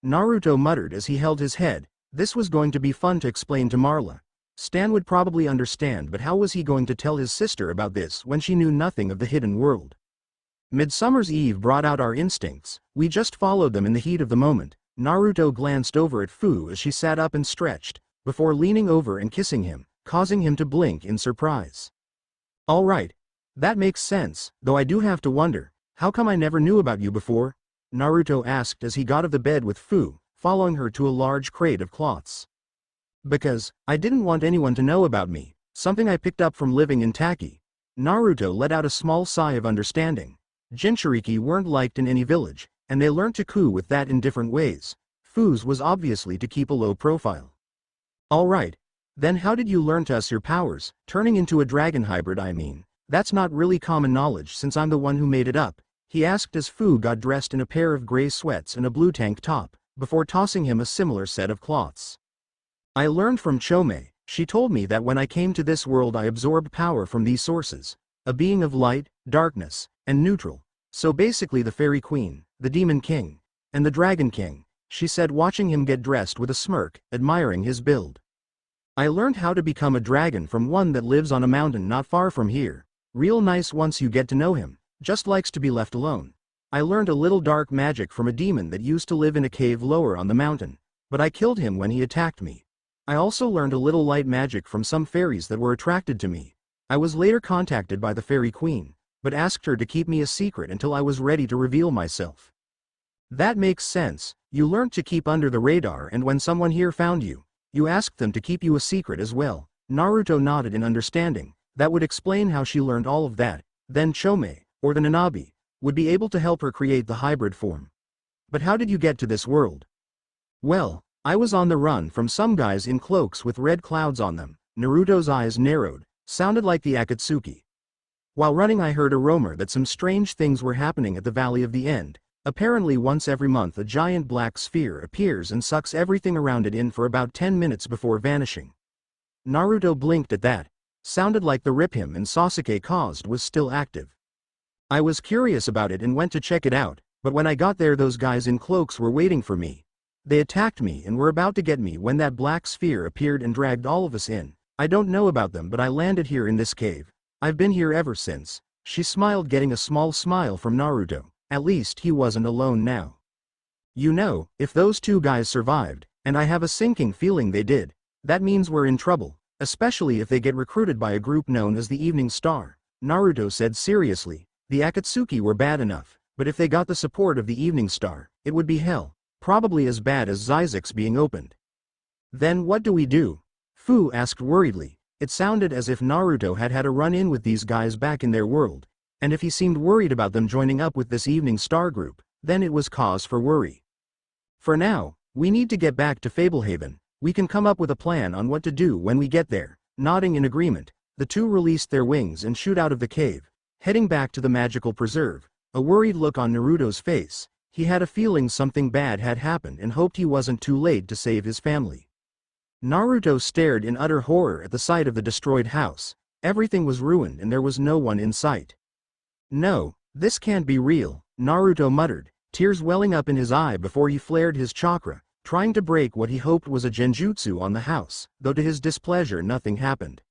Speaker 1: Naruto muttered as he held his head. This was going to be fun to explain to Marla. Stan would probably understand, but how was he going to tell his sister about this when she knew nothing of the hidden world? "Midsummer's Eve brought out our instincts, we just followed them in the heat of the moment." Naruto glanced over at Fu as she sat up and stretched, before leaning over and kissing him, causing him to blink in surprise. "Alright, that makes sense, though I do have to wonder, how come I never knew about you before?" Naruto asked as he got out of the bed with Fu, following her to a large crate of cloths. "Because I didn't want anyone to know about me, something I picked up from living in Taki." Naruto let out a small sigh of understanding. Jinchuriki weren't liked in any village, and they learned to coup with that in different ways. Fu's was obviously to keep a low profile. "Alright, then how did you learn to us your powers, turning into a dragon hybrid? I mean, that's not really common knowledge since I'm the one who made it up," he asked as Fu got dressed in a pair of gray sweats and a blue tank top, before tossing him a similar set of cloths. I learned from Chome. She told me that when I came to this world I absorbed power from these sources, a being of light, darkness, and neutral. So basically the Fairy Queen, the Demon King, and the Dragon King, she said, watching him get dressed with a smirk, admiring his build. I learned how to become a dragon from one that lives on a mountain not far from here. Real nice once you get to know him, just likes to be left alone. I learned a little dark magic from a demon that used to live in a cave lower on the mountain, but I killed him when he attacked me. I also learned a little light magic from some fairies that were attracted to me. I was later contacted by the Fairy Queen, but asked her to keep me a secret until I was ready to reveal myself. That makes sense. You learned to keep under the radar, and when someone here found you, you asked them to keep you a secret as well. Naruto nodded in understanding. That would explain how she learned all of that. Then Chome, or the Nanabi, would be able to help her create the hybrid form. But how did you get to this world? Well, I was on the run from some guys in cloaks with red clouds on them. Naruto's eyes narrowed, sounded like the Akatsuki. While running I heard a rumor that some strange things were happening at the Valley of the End. Apparently once every month a giant black sphere appears and sucks everything around it in for about 10 minutes before vanishing. Naruto blinked at that. Sounded like the rip him and Sasuke caused was still active. I was curious about it and went to check it out, but when I got there those guys in cloaks were waiting for me. They attacked me and were about to get me when that black sphere appeared and dragged all of us in. I don't know about them, but I landed here in this cave. I've been here ever since. She smiled, getting a small smile from Naruto. At least he wasn't alone now. You know, if those two guys survived, and I have a sinking feeling they did, that means we're in trouble, especially if they get recruited by a group known as the Evening Star. Naruto said seriously. The Akatsuki were bad enough, but if they got the support of the Evening Star, it would be hell. Probably as bad as Zyzek's being opened. Then what do we do? Fu asked worriedly. It sounded as if Naruto had had a run-in with these guys back in their world, and if he seemed worried about them joining up with this Evening Star group, then it was cause for worry. For now, we need to get back to Fablehaven. We can come up with a plan on what to do when we get there. Nodding in agreement, the two released their wings and shoot out of the cave, heading back to the magical preserve. A worried look on Naruto's face. He had a feeling something bad had happened and hoped he wasn't too late to save his family. Naruto stared in utter horror at the sight of the destroyed house. Everything was ruined and there was no one in sight. No, this can't be real, Naruto muttered, tears welling up in his eye before he flared his chakra, trying to break what he hoped was a genjutsu on the house, though to his displeasure nothing happened.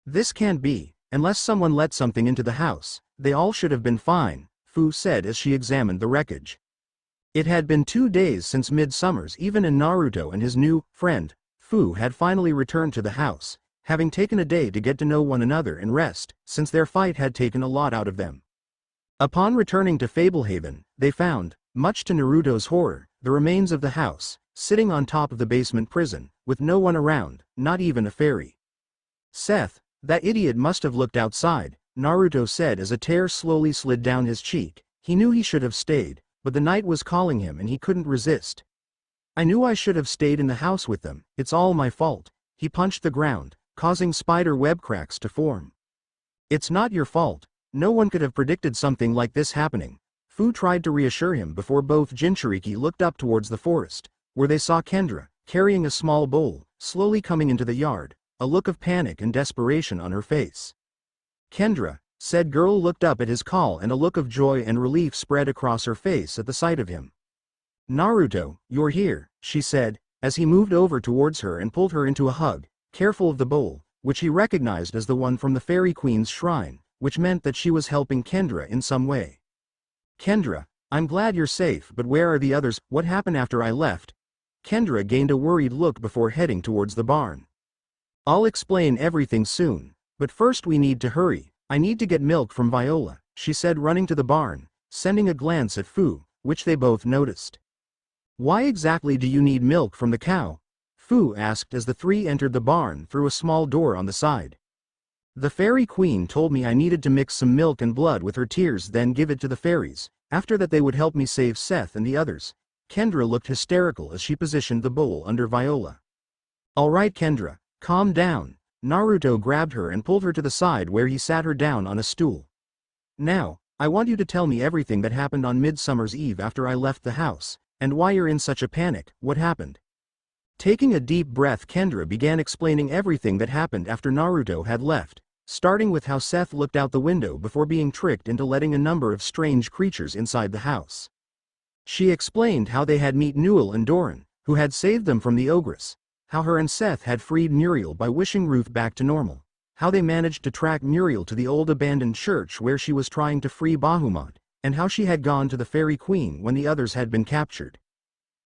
Speaker 1: This can't be, unless someone let something into the house. They all should have been fine, Fu said as she examined the wreckage. It had been 2 days since Midsummer's Eve, and Naruto and his new friend, Fu, had finally returned to the house, having taken a day to get to know one another and rest, since their fight had taken a lot out of them. Upon returning to Fablehaven, they found, much to Naruto's horror, the remains of the house, sitting on top of the basement prison, with no one around, not even a fairy. Seth, that idiot must have looked outside, Naruto said as a tear slowly slid down his cheek. He knew he should have stayed, but the night was calling him and he couldn't resist. I knew I should have stayed in the house with them. It's all my fault. He punched the ground, causing spider web cracks to form. It's not your fault. No one could have predicted something like this happening. Fu tried to reassure him before both Jinchuriki looked up towards the forest, where they saw Kendra, carrying a small bowl, slowly coming into the yard, a look of panic and desperation on her face. Kendra, said girl, looked up at his call and a look of joy and relief spread across her face at the sight of him. Naruto, you're here, she said, as he moved over towards her and pulled her into a hug, careful of the bowl, which he recognized as the one from the Fairy Queen's shrine, which meant that she was helping Kendra in some way. Kendra, I'm glad you're safe, but where are the others? What happened after I left? Kendra gained a worried look before heading towards the barn. I'll explain everything soon, but first we need to hurry. I need to get milk from Viola, she said, running to the barn, sending a glance at Fu, which they both noticed. Why exactly do you need milk from the cow? Fu asked as the three entered the barn through a small door on the side. The Fairy Queen told me I needed to mix some milk and blood with her tears, then give it to the fairies. After that they would help me save Seth and the others. Kendra looked hysterical as she positioned the bowl under Viola. All right Kendra, calm down. Naruto grabbed her and pulled her to the side where he sat her down on a stool. Now, I want you to tell me everything that happened on Midsummer's Eve after I left the house, And why you're in such a panic, what happened? Taking a deep breath, Kendra began explaining everything that happened after Naruto had left, starting with how Seth looked out the window before being tricked into letting a number of strange creatures inside the house. She explained how they had met Newell and Doran, who had saved them from the ogress, how her and Seth had freed Muriel by wishing Ruth back to normal, how they managed to track Muriel to the old abandoned church where she was trying to free Bahamut, and how she had gone to the Fairy Queen when the others had been captured.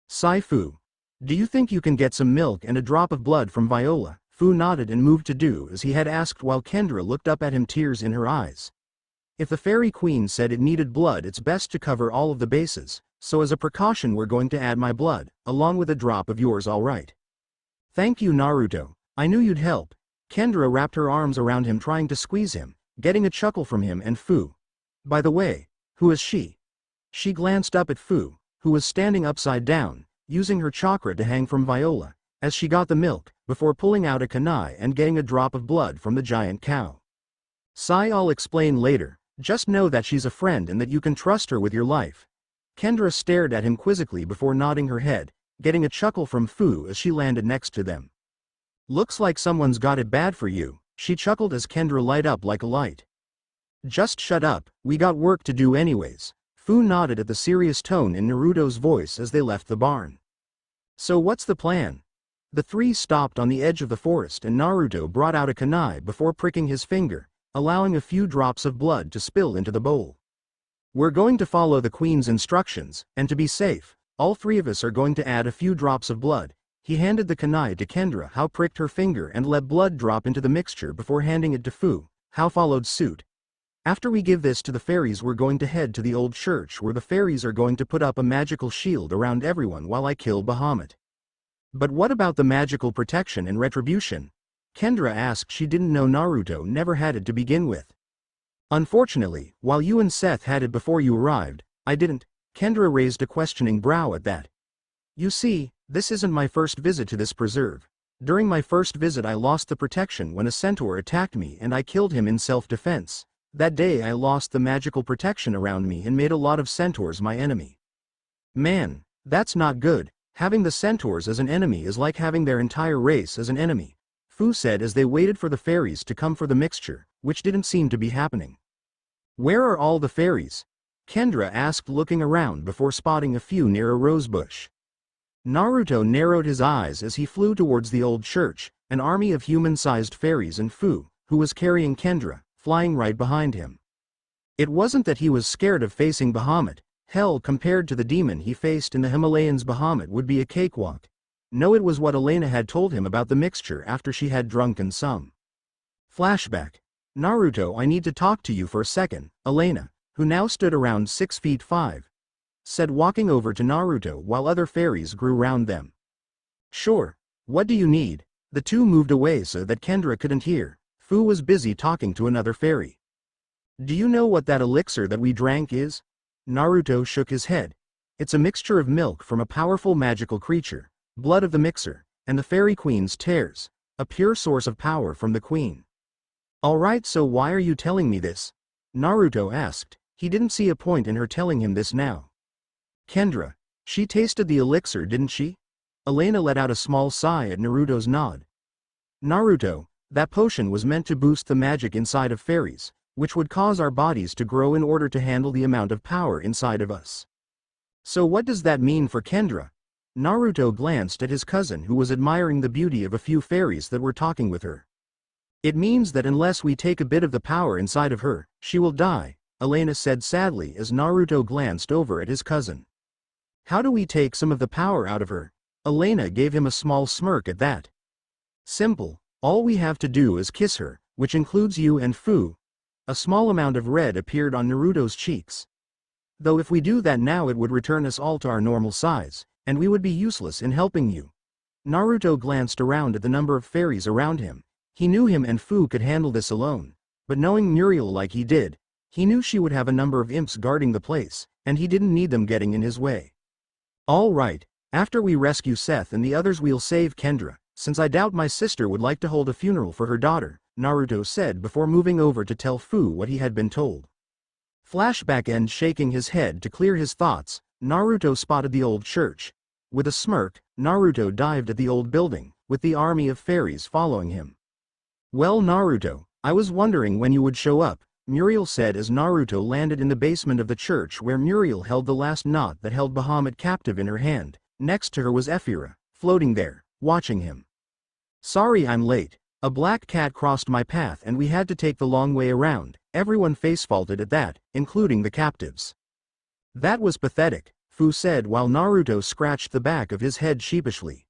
Speaker 1: Fu, do you think you can get some milk and a drop of blood from Viola? Fu nodded and moved to do as he had asked while Kendra looked up at him, tears in her eyes. If the Fairy Queen said it needed blood, it's best to cover all of the bases, so as a precaution we're going to add my blood, along with a drop of yours, all right? Thank you, Naruto. I knew you'd help. Kendra wrapped her arms around him, trying to squeeze him, getting a chuckle from him and Fu. By the way, who is she? She glanced up at Fu, who was standing upside down, using her chakra to hang from Viola, as she got the milk, before pulling out a kunai and getting a drop of blood from the giant cow. I'll explain later, just know that she's a friend and that you can trust her with your life. Kendra stared at him quizzically before nodding her head, getting a chuckle from Fu as she landed next to them. Looks like someone's got it bad for you, she chuckled as Kendra light up like a light. Just shut up, we got work to do anyways. Fu nodded at the serious tone in Naruto's voice as they left the barn. So what's the plan? The three stopped on the edge of the forest and Naruto brought out a kunai before pricking his finger, allowing a few drops of blood to spill into the bowl. We're going to follow the Queen's instructions, and to be safe, all three of us are going to add a few drops of blood. He handed the kunai to Kendra, who pricked her finger and let blood drop into the mixture before handing it to Fu, who followed suit. After we give this to the fairies, we're going to head to the old church where the fairies are going to put up a magical shield around everyone while I kill Bahamut. But what about the magical protection and retribution? Kendra asked. She didn't know Naruto never had it to begin with. Unfortunately, while you and Seth had it before you arrived, I didn't. Kendra raised a questioning brow at that. You see, this isn't my first visit to this preserve. During my first visit I lost the protection when a centaur attacked me and I killed him in self-defense. That day I lost the magical protection around me and made a lot of centaurs my enemy. Man, that's not good. Having the centaurs as an enemy is like having their entire race as an enemy, Fu said as they waited for the fairies to come for the mixture, which didn't seem to be happening. Where are all the fairies? Kendra asked, looking around before spotting a few near a rose bush. Naruto narrowed his eyes as he flew towards the old church, an army of human-sized fairies, and Fu, who was carrying Kendra, flying right behind him. It wasn't that he was scared of facing Bahamut. Hell, compared to the demon he faced in the Himalayas, Bahamut would be a cakewalk. No, it was what Elena had told him about the mixture after she had drunken some. Flashback. Naruto, I need to talk to you for a second. Elena, who now stood around 6'5", said, walking over to Naruto while other fairies grew round them. Sure. What do you need? The two moved away so that Kendra couldn't hear. Fu was busy talking to another fairy. Do you know what that elixir that we drank is? Naruto shook his head. It's a mixture of milk from a powerful magical creature, blood of the mixer, and the Fairy Queen's tears, a pure source of power from the Queen. Alright, so why are you telling me this? Naruto asked. He didn't see a point in her telling him this now. Kendra, she tasted the elixir, didn't she? Elena let out a small sigh at Naruto's nod. Naruto, that potion was meant to boost the magic inside of fairies, which would cause our bodies to grow in order to handle the amount of power inside of us. So what does that mean for Kendra? Naruto glanced at his cousin, who was admiring the beauty of a few fairies that were talking with her. It means that unless we take a bit of the power inside of her, she will die, Elena said sadly as Naruto glanced over at his cousin. How do we take some of the power out of her? Elena gave him a small smirk at that. Simple, all we have to do is kiss her, which includes you and Fu. A small amount of red appeared on Naruto's cheeks. Though if we do that now it would return us all to our normal size, and we would be useless in helping you. Naruto glanced around at the number of fairies around him. He knew him and Fu could handle this alone, but knowing Muriel like he did, he knew she would have a number of imps guarding the place, and he didn't need them getting in his way. All right, after we rescue Seth and the others we'll save Kendra, since I doubt my sister would like to hold a funeral for her daughter, Naruto said before moving over to tell Fu what he had been told. Flashback. End. Shaking his head to clear his thoughts, Naruto spotted the old church. With a smirk, Naruto dived at the old building, with the army of fairies following him. "Well, Naruto, I was wondering when you would show up," Muriel said as Naruto landed in the basement of the church where Muriel held the last knot that held Bahamut captive in her hand. Next to her was Ephira, floating there, watching him. "Sorry I'm late. A black cat crossed my path and we had to take the long way around." Everyone face-faulted at that, including the captives. "That was pathetic," Fu said while Naruto scratched the back of his head sheepishly.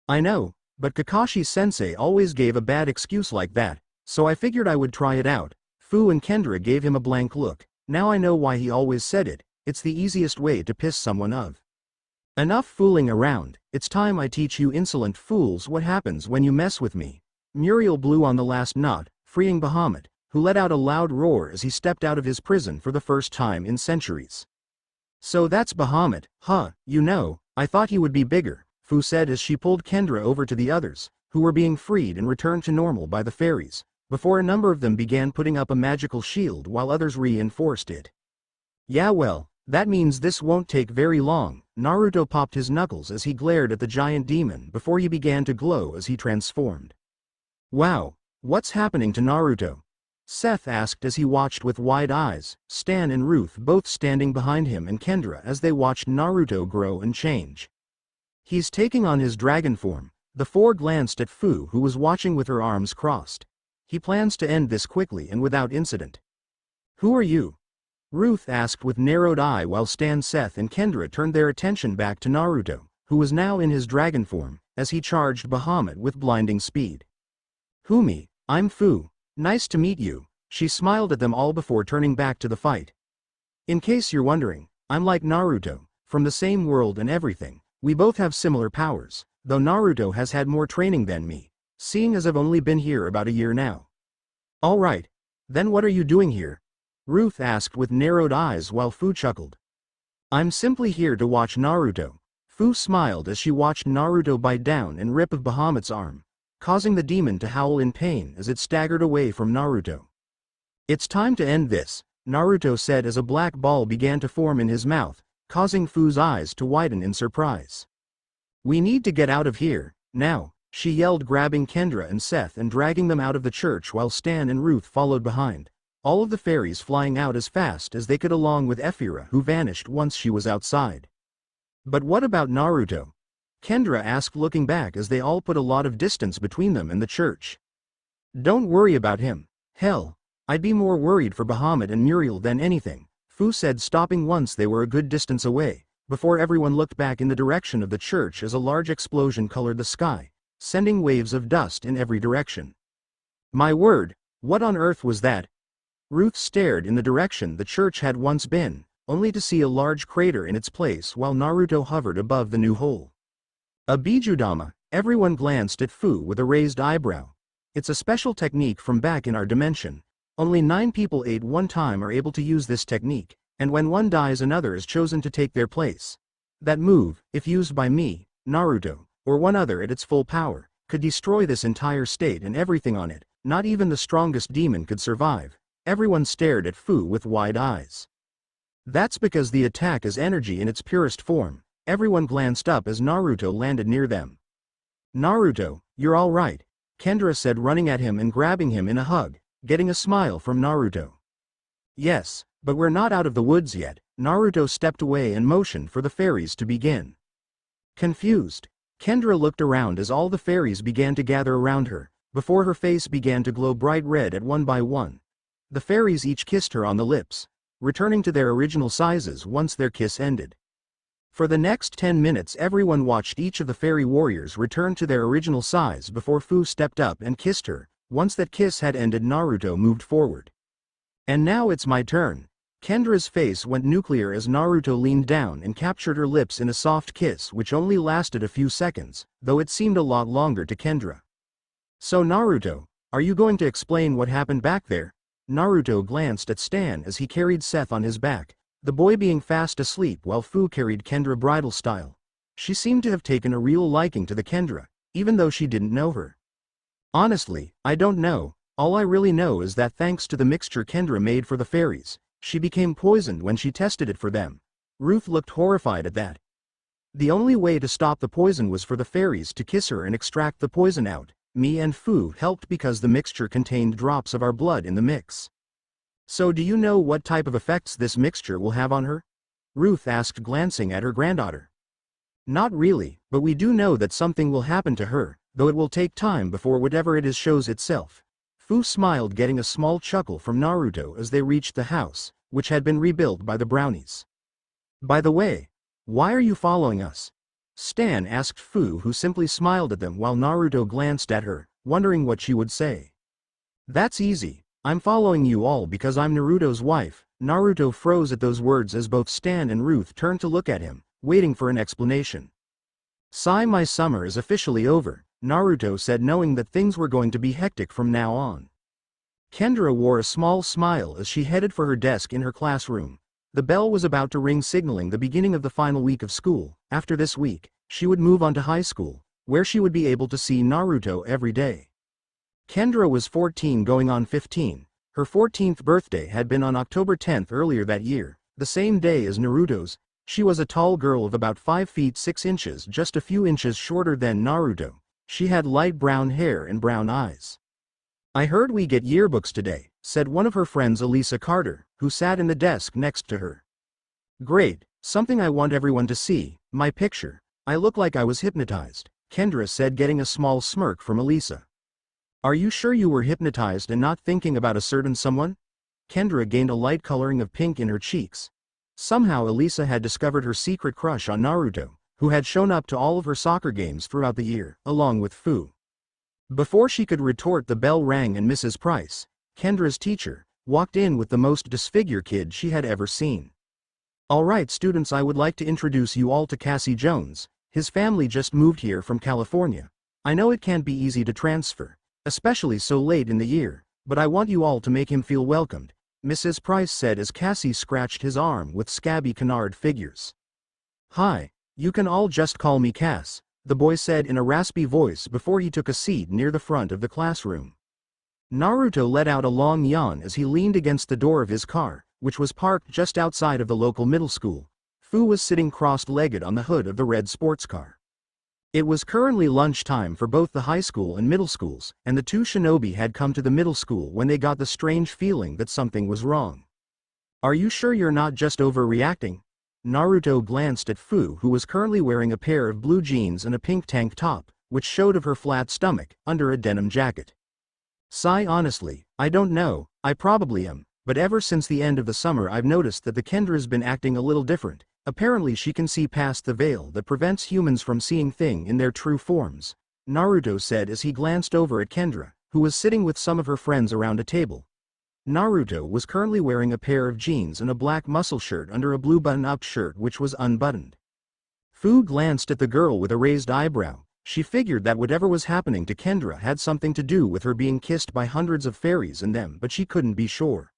Speaker 1: "I know, but Kakashi-sensei always gave a bad excuse like that, so I figured I would try it out." Fu and Kendra gave him a blank look. Now I know why he always said it. It's the easiest way to piss someone off. "Enough fooling around, it's time I teach you insolent fools what happens when you mess with me." Muriel blew on the last knot, freeing Bahamut, who let out a loud roar as he stepped out of his prison for the first time in centuries. "So that's Bahamut, huh? You know, I thought he would be bigger," Fu said as she pulled Kendra over to the others, who were being freed and returned to normal by the fairies, before a number of them began putting up a magical shield while others reinforced it. "Yeah, well, that means this won't take very long." Naruto popped his knuckles as he glared at the giant demon before he began to glow as he transformed. "Wow, what's happening to Naruto?" Seth asked as he watched with wide eyes, Stan and Ruth both standing behind him and Kendra as they watched Naruto grow and change. "He's taking on his dragon form." The four glanced at Fu, who was watching with her arms crossed. "He plans to end this quickly and without incident." "Who are you?" Ruth asked with narrowed eye while Stan, Seth and Kendra turned their attention back to Naruto, who was now in his dragon form, as he charged Bahamut with blinding speed. "Me, I'm Fu. Nice to meet you." She smiled at them all before turning back to the fight. "In case you're wondering, I'm like Naruto, from the same world and everything. We both have similar powers, though Naruto has had more training than me, seeing as I've only been here about a year now." "All right. Then what are you doing here?" Ruth asked with narrowed eyes while Fu chuckled. "I'm simply here to watch Naruto." Fu smiled as she watched Naruto bite down and rip of Bahamut's arm, causing the demon to howl in pain as it staggered away from Naruto. "It's time to end this," Naruto said as a black ball began to form in his mouth, causing Fu's eyes to widen in surprise. "We need to get out of here, now," she yelled, grabbing Kendra and Seth and dragging them out of the church while Stan and Ruth followed behind, all of the fairies flying out as fast as they could along with Ephira, who vanished once she was outside. "But what about Naruto?" Kendra asked, looking back as they all put a lot of distance between them and the church. "Don't worry about him. Hell, I'd be more worried for Bahamut and Muriel than anything," Fu said, stopping once they were a good distance away, before everyone looked back in the direction of the church as a large explosion colored the sky, sending waves of dust in every direction. "My word, what on earth was that?" Ruth stared in the direction the church had once been, only to see a large crater in its place while Naruto hovered above the new hole. "A Bijudama," everyone glanced at Fu with a raised eyebrow. "It's a special technique from back in our dimension. Only 9 people at one time are able to use this technique, and when one dies another is chosen to take their place. That move, if used by me, Naruto, or one other at its full power, could destroy this entire state and everything on it. Not even the strongest demon could survive." Everyone stared at Fu with wide eyes. "That's because the attack is energy in its purest form." Everyone glanced up as Naruto landed near them. "Naruto, you're all right," Kendra said, running at him and grabbing him in a hug, getting a smile from Naruto. "Yes, but we're not out of the woods yet." Naruto stepped away and motioned for the fairies to begin. Confused, Kendra looked around as all the fairies began to gather around her, before her face began to glow bright red at one by one. The fairies each kissed her on the lips, returning to their original sizes once their kiss ended. For the next 10 minutes everyone watched each of the fairy warriors return to their original size before Fu stepped up and kissed her. Once that kiss had ended, Naruto moved forward. "And now it's my turn." Kendra's face went nuclear as Naruto leaned down and captured her lips in a soft kiss which only lasted a few seconds, though it seemed a lot longer to Kendra. "So Naruto, are you going to explain what happened back there?" Naruto glanced at Stan as he carried Seth on his back, the boy being fast asleep while Fu carried Kendra bridal style. She seemed to have taken a real liking to the Kendra, even though she didn't know her. "Honestly, I don't know. All I really know is that thanks to the mixture Kendra made for the fairies, she became poisoned when she tested it for them. Ruth looked horrified at that. The only way to stop the poison was for the fairies to kiss her and extract the poison out. Me and Fu helped because the mixture contained drops of our blood in the mix. So do you know what type of effects this mixture will have on her? Ruth asked, glancing at her granddaughter. Not really, but we do know that something will happen to her, though it will take time before whatever it is shows itself. Fu smiled, getting a small chuckle from Naruto as they reached the house, which had been rebuilt by the brownies. By the way, why are you following us? Stan asked Fu, who simply smiled at them while Naruto glanced at her, wondering what she would say. That's easy, I'm following you all because I'm Naruto's wife. Naruto froze at those words as both Stan and Ruth turned to look at him, waiting for an explanation. My summer is officially over, Naruto said, knowing that things were going to be hectic from now on. Kendra wore a small smile as she headed for her desk in her classroom. The bell was about to ring, signaling the beginning of the final week of school. After this week, she would move on to high school, where she would be able to see Naruto every day. Kendra was 14 going on 15. Her 14th birthday had been on October 10th earlier that year, the same day as Naruto's. She was a tall girl of about 5 feet 6 inches, just a few inches shorter than Naruto. She had light brown hair and brown eyes. I heard we get yearbooks today, said one of her friends, Elisa Carter, who sat in the desk next to her. Great, something I want everyone to see, my picture. I look like I was hypnotized, Kendra said, getting a small smirk from Elisa. Are you sure you were hypnotized and not thinking about a certain someone? Kendra gained a light coloring of pink in her cheeks. Somehow Elisa had discovered her secret crush on Naruto, who had shown up to all of her soccer games throughout the year, along with Fu. Before she could retort, the bell rang and Mrs. Price, Kendra's teacher, walked in with the most disfigured kid she had ever seen. Alright students, I would like to introduce you all to Cassie Jones. His family just moved here from California. I know it can't be easy to transfer, especially so late in the year, but I want you all to make him feel welcomed, Mrs. Price said as Cassie scratched his arm with scabby canard figures. Hi, you can all just call me Cass, the boy said in a raspy voice before he took a seat near the front of the classroom. Naruto let out a long yawn as he leaned against the door of his car, which was parked just outside of the local middle school. Fu was sitting crossed-legged on the hood of the red sports car. It was currently lunchtime for both the high school and middle schools, and the two shinobi had come to the middle school when they got the strange feeling that something was wrong. Are you sure you're not just overreacting? Naruto glanced at Fu, who was currently wearing a pair of blue jeans and a pink tank top, which showed of her flat stomach, under a denim jacket. Honestly, I don't know, I probably am, but ever since the end of the summer I've noticed that the Kendra's been acting a little different. Apparently she can see past the veil that prevents humans from seeing things in their true forms, Naruto said as he glanced over at Kendra, who was sitting with some of her friends around a table. Naruto was currently wearing a pair of jeans and a black muscle shirt under a blue button-up shirt which was unbuttoned. Fu glanced at the girl with a raised eyebrow. She figured that whatever was happening to Kendra had something to do with her being kissed by hundreds of fairies and them, but she couldn't be sure.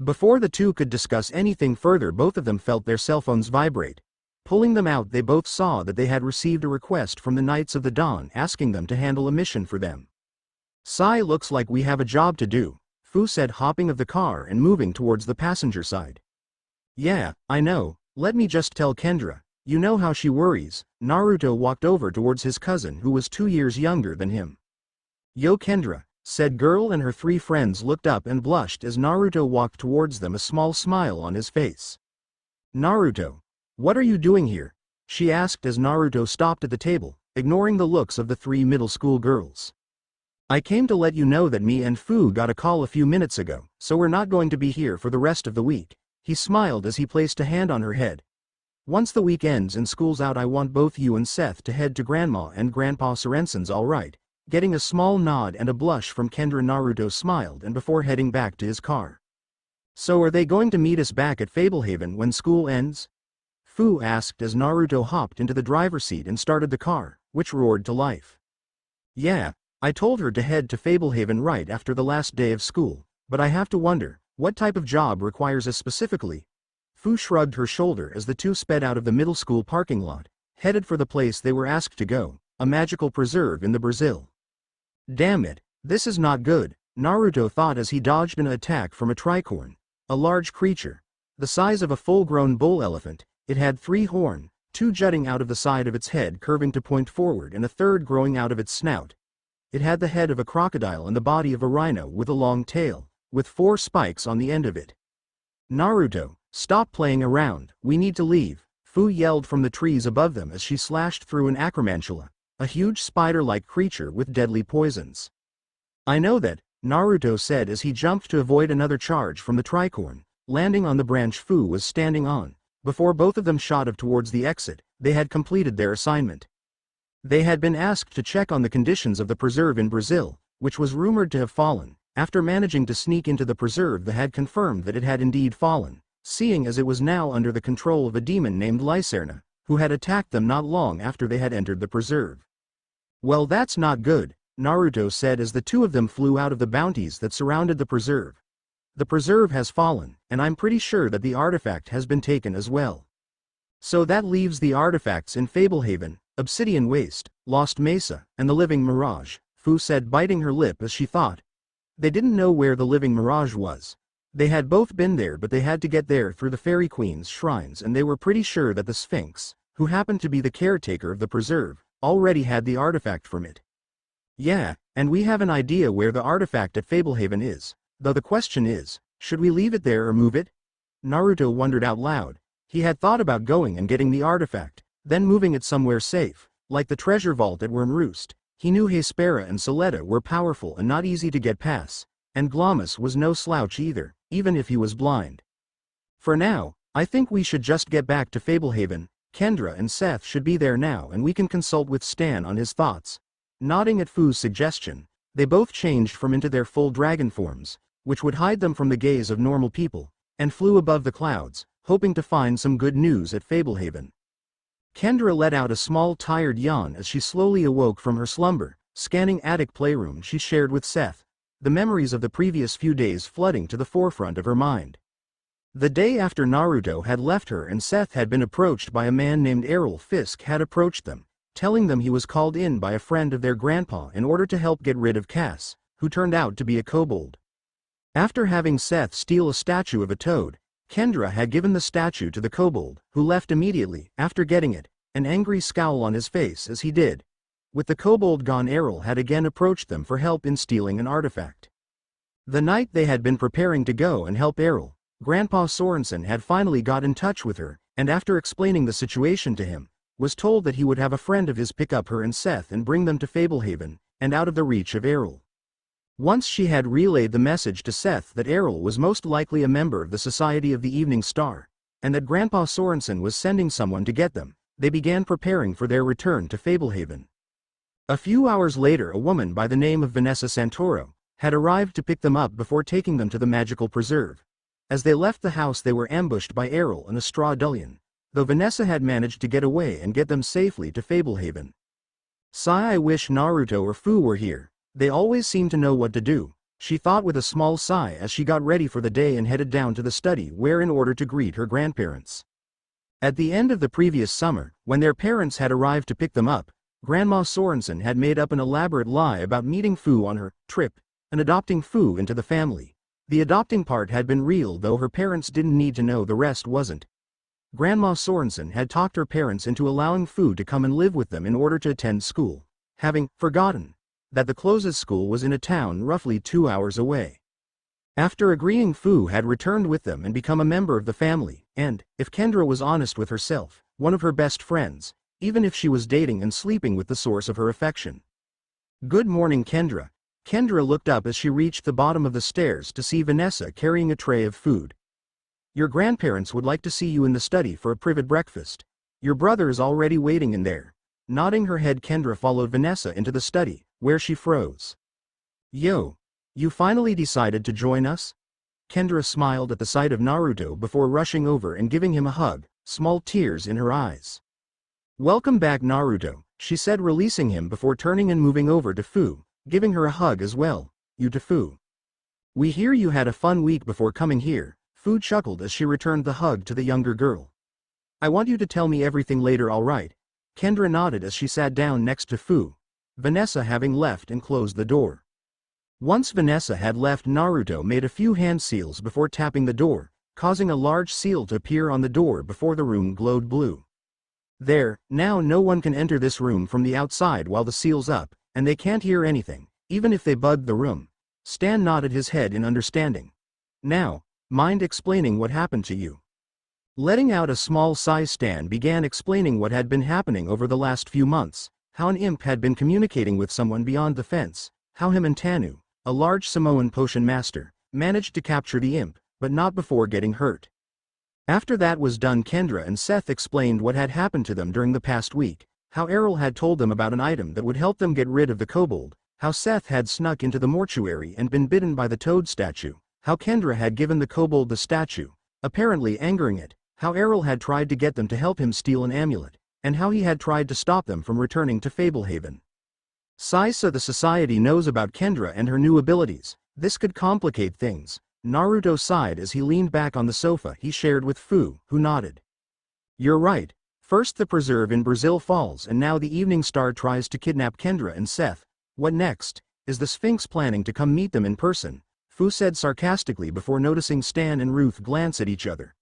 Speaker 1: Before the two could discuss anything further, both of them felt their cell phones vibrate. Pulling them out, they both saw that they had received a request from the Knights of the Dawn asking them to handle a mission for them. Looks like we have a job to do, Fu said, hopping of the car and moving towards the passenger side. Yeah, I know, let me just tell Kendra, you know how she worries. Naruto walked over towards his cousin who was 2 years younger than him. Yo Kendra, said girl, and her 3 friends looked up and blushed as Naruto walked towards them, a small smile on his face. Naruto, what are you doing here? She asked as Naruto stopped at the table, ignoring the looks of the 3 middle school girls. I came to let you know that me and Fu got a call a few minutes ago, so we're not going to be here for the rest of the week. He smiled as he placed a hand on her head. Once the week ends and school's out, I want both you and Seth to head to Grandma and Grandpa Sorensen's, alright? Getting a small nod and a blush from Kendra, Naruto smiled and before heading back to his car. So are they going to meet us back at Fablehaven when school ends? Fu asked as Naruto hopped into the driver's seat and started the car, which roared to life. Yeah, I told her to head to Fablehaven right after the last day of school, but I have to wonder, what type of job requires us specifically? Fu shrugged her shoulder as the two sped out of the middle school parking lot, headed for the place they were asked to go, a magical preserve in the Brazil. Damn it, this is not good, Naruto thought as he dodged an attack from a tricorn, a large creature, the size of a full-grown bull elephant. It had 3 horns, 2 jutting out of the side of its head curving to point forward and a third growing out of its snout. It had the head of a crocodile and the body of a rhino with a long tail, with 4 spikes on the end of it. Naruto, stop playing around, we need to leave, Fu yelled from the trees above them as she slashed through an acromantula, a huge spider-like creature with deadly poisons. I know that, Naruto said as he jumped to avoid another charge from the tricorn, landing on the branch Fu was standing on. Before both of them shot towards the exit, they had completed their assignment. They had been asked to check on the conditions of the preserve in Brazil, which was rumored to have fallen. After managing to sneak into the preserve, they had confirmed that it had indeed fallen, seeing as it was now under the control of a demon named Lyserna, who had attacked them not long after they had entered the preserve. Well, that's not good, Naruto said as the 2 of them flew out of the bounties that surrounded the preserve. The preserve has fallen, and I'm pretty sure that the artifact has been taken as well. So that leaves the artifacts in Fablehaven, Obsidian Waste, Lost Mesa, and the Living Mirage, Fu said, biting her lip as she thought. They didn't know where the Living Mirage was. They had both been there, but they had to get there through the Fairy Queen's shrines, and they were pretty sure that the Sphinx, who happened to be the caretaker of the preserve, already had the artifact from it. Yeah, and we have an idea where the artifact at Fablehaven is, though the question is, should we leave it there or move it? Naruto wondered out loud. He had thought about going and getting the artifact, then moving it somewhere safe, like the treasure vault at Wormroost. He knew Hespera and Soletta were powerful and not easy to get past, and Glamis was no slouch either, even if he was blind. For now, I think we should just get back to Fablehaven. Kendra and Seth should be there now and we can consult with Stan on his thoughts. Nodding at Fu's suggestion, they both changed from into their full dragon forms, which would hide them from the gaze of normal people, and flew above the clouds, hoping to find some good news at Fablehaven. Kendra let out a small tired yawn as she slowly awoke from her slumber, scanning attic playroom she shared with Seth, the memories of the previous few days flooding to the forefront of her mind. The day after Naruto had left her and Seth had been approached by a man named Errol. Fisk had approached them, telling them he was called in by a friend of their grandpa in order to help get rid of Cass, who turned out to be a kobold. After having Seth steal a statue of a toad, Kendra had given the statue to the kobold, who left immediately after getting it, an angry scowl on his face as he did. With the kobold gone, Errol had again approached them for help in stealing an artifact. The night they had been preparing to go and help Errol, Grandpa Sorensen had finally got in touch with her, and after explaining the situation to him, was told that he would have a friend of his pick up her and Seth and bring them to Fablehaven, and out of the reach of Errol. Once she had relayed the message to Seth that Errol was most likely a member of the Society of the Evening Star, and that Grandpa Sorensen was sending someone to get them, they began preparing for their return to Fablehaven. A few hours later, a woman by the name of Vanessa Santoro had arrived to pick them up before taking them to the magical preserve. As they left the house, they were ambushed by Errol and a straw dullion, though Vanessa had managed to get away and get them safely to Fablehaven. Sigh, I wish Naruto or Fu were here. They always seem to know what to do, she thought with a small sigh as she got ready for the day and headed down to the study where in order to greet her grandparents. At the end of the previous summer, when their parents had arrived to pick them up, Grandma Sorensen had made up an elaborate lie about meeting Fu on her trip and adopting Fu into the family. The adopting part had been real, though her parents didn't need to know, the rest wasn't. Grandma Sorensen had talked her parents into allowing Fu to come and live with them in order to attend school, having forgotten that the closest school was in a town roughly 2 hours away. After agreeing, Fu had returned with them and become a member of the family, and, if Kendra was honest with herself, one of her best friends, even if she was dating and sleeping with the source of her affection. Good morning, Kendra. Kendra looked up as she reached the bottom of the stairs to see Vanessa carrying a tray of food. Your grandparents would like to see you in the study for a private breakfast. Your brother is already waiting in there. Nodding her head, Kendra followed Vanessa into the study, where she froze. Yo, you finally decided to join us? Kendra smiled at the sight of Naruto before rushing over and giving him a hug, small tears in her eyes. Welcome back, Naruto, she said, releasing him before turning and moving over to Fu, giving her a hug as well. You to Fu. We hear you had a fun week before coming here, Fu chuckled as she returned the hug to the younger girl. I want you to tell me everything later, all right? Kendra nodded as she sat down next to Fu, Vanessa having left and closed the door. Once Vanessa had left, Naruto made a few hand seals before tapping the door, causing a large seal to appear on the door before the room glowed blue. There, now no one can enter this room from the outside while the seal's up, and they can't hear anything, even if they bugged the room. Stan nodded his head in understanding. Now, mind explaining what happened to you? Letting out a small sigh, Stan began explaining what had been happening over the last few months, how an imp had been communicating with someone beyond the fence, how him and Tanu, a large Samoan potion master, managed to capture the imp, but not before getting hurt. After that was done, Kendra and Seth explained what had happened to them during the past week, how Errol had told them about an item that would help them get rid of the kobold, how Seth had snuck into the mortuary and been bitten by the toad statue, how Kendra had given the kobold the statue, apparently angering it, how Errol had tried to get them to help him steal an amulet, and how he had tried to stop them from returning to Fablehaven. So the society knows about Kendra and her new abilities. This could complicate things. Naruto sighed as he leaned back on the sofa he shared with Fu, who nodded. You're right. First the preserve in Brazil falls and now the Evening Star tries to kidnap Kendra and Seth. What next? Is the Sphinx planning to come meet them in person? Fu said sarcastically before noticing Stan and Ruth glance at each other.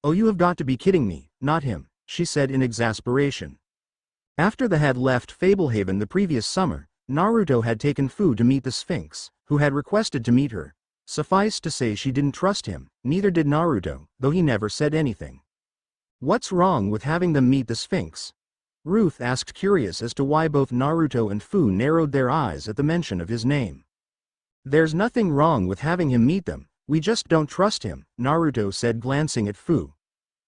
Speaker 1: Oh, you have got to be kidding me, not him, she said in exasperation. After they had left Fablehaven the previous summer, Naruto had taken Fu to meet the Sphinx, who had requested to meet her. Suffice to say she didn't trust him, neither did Naruto, though he never said anything. What's wrong with having them meet the Sphinx? Ruth asked, curious as to why both Naruto and Fu narrowed their eyes at the mention of his name. There's nothing wrong with having him meet them, we just don't trust him, Naruto said, glancing at Fu.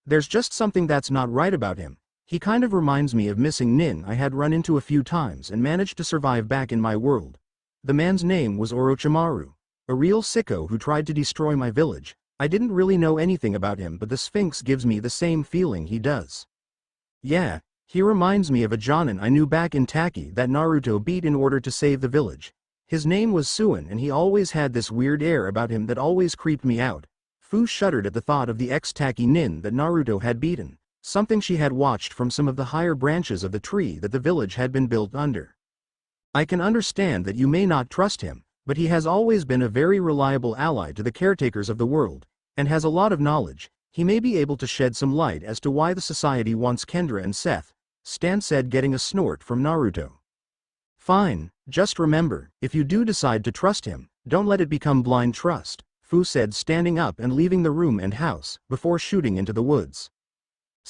Speaker 1: There's just something that's not right about him. He kind of reminds me of missing Nin I had run into a few times and managed to survive back in my world. The man's name was Orochimaru. A real sicko who tried to destroy my village. I didn't really know anything about him, but the Sphinx gives me the same feeling he does. Yeah, he reminds me of a Jonin I knew back in Taki that Naruto beat in order to save the village. His name was Suin and he always had this weird air about him that always creeped me out. Fu shuddered at the thought of the ex-Taki Nin that Naruto had beaten, something she had watched from some of the higher branches of the tree that the village had been built under. I can understand that you may not trust him, but he has always been a very reliable ally to the caretakers of the world, and has a lot of knowledge. He may be able to shed some light as to why the society wants Kendra and Seth, Stan said, getting a snort from Naruto. Fine, just remember, if you do decide to trust him, don't let it become blind trust, Fu said, standing up and leaving the room and house, before shooting into the woods.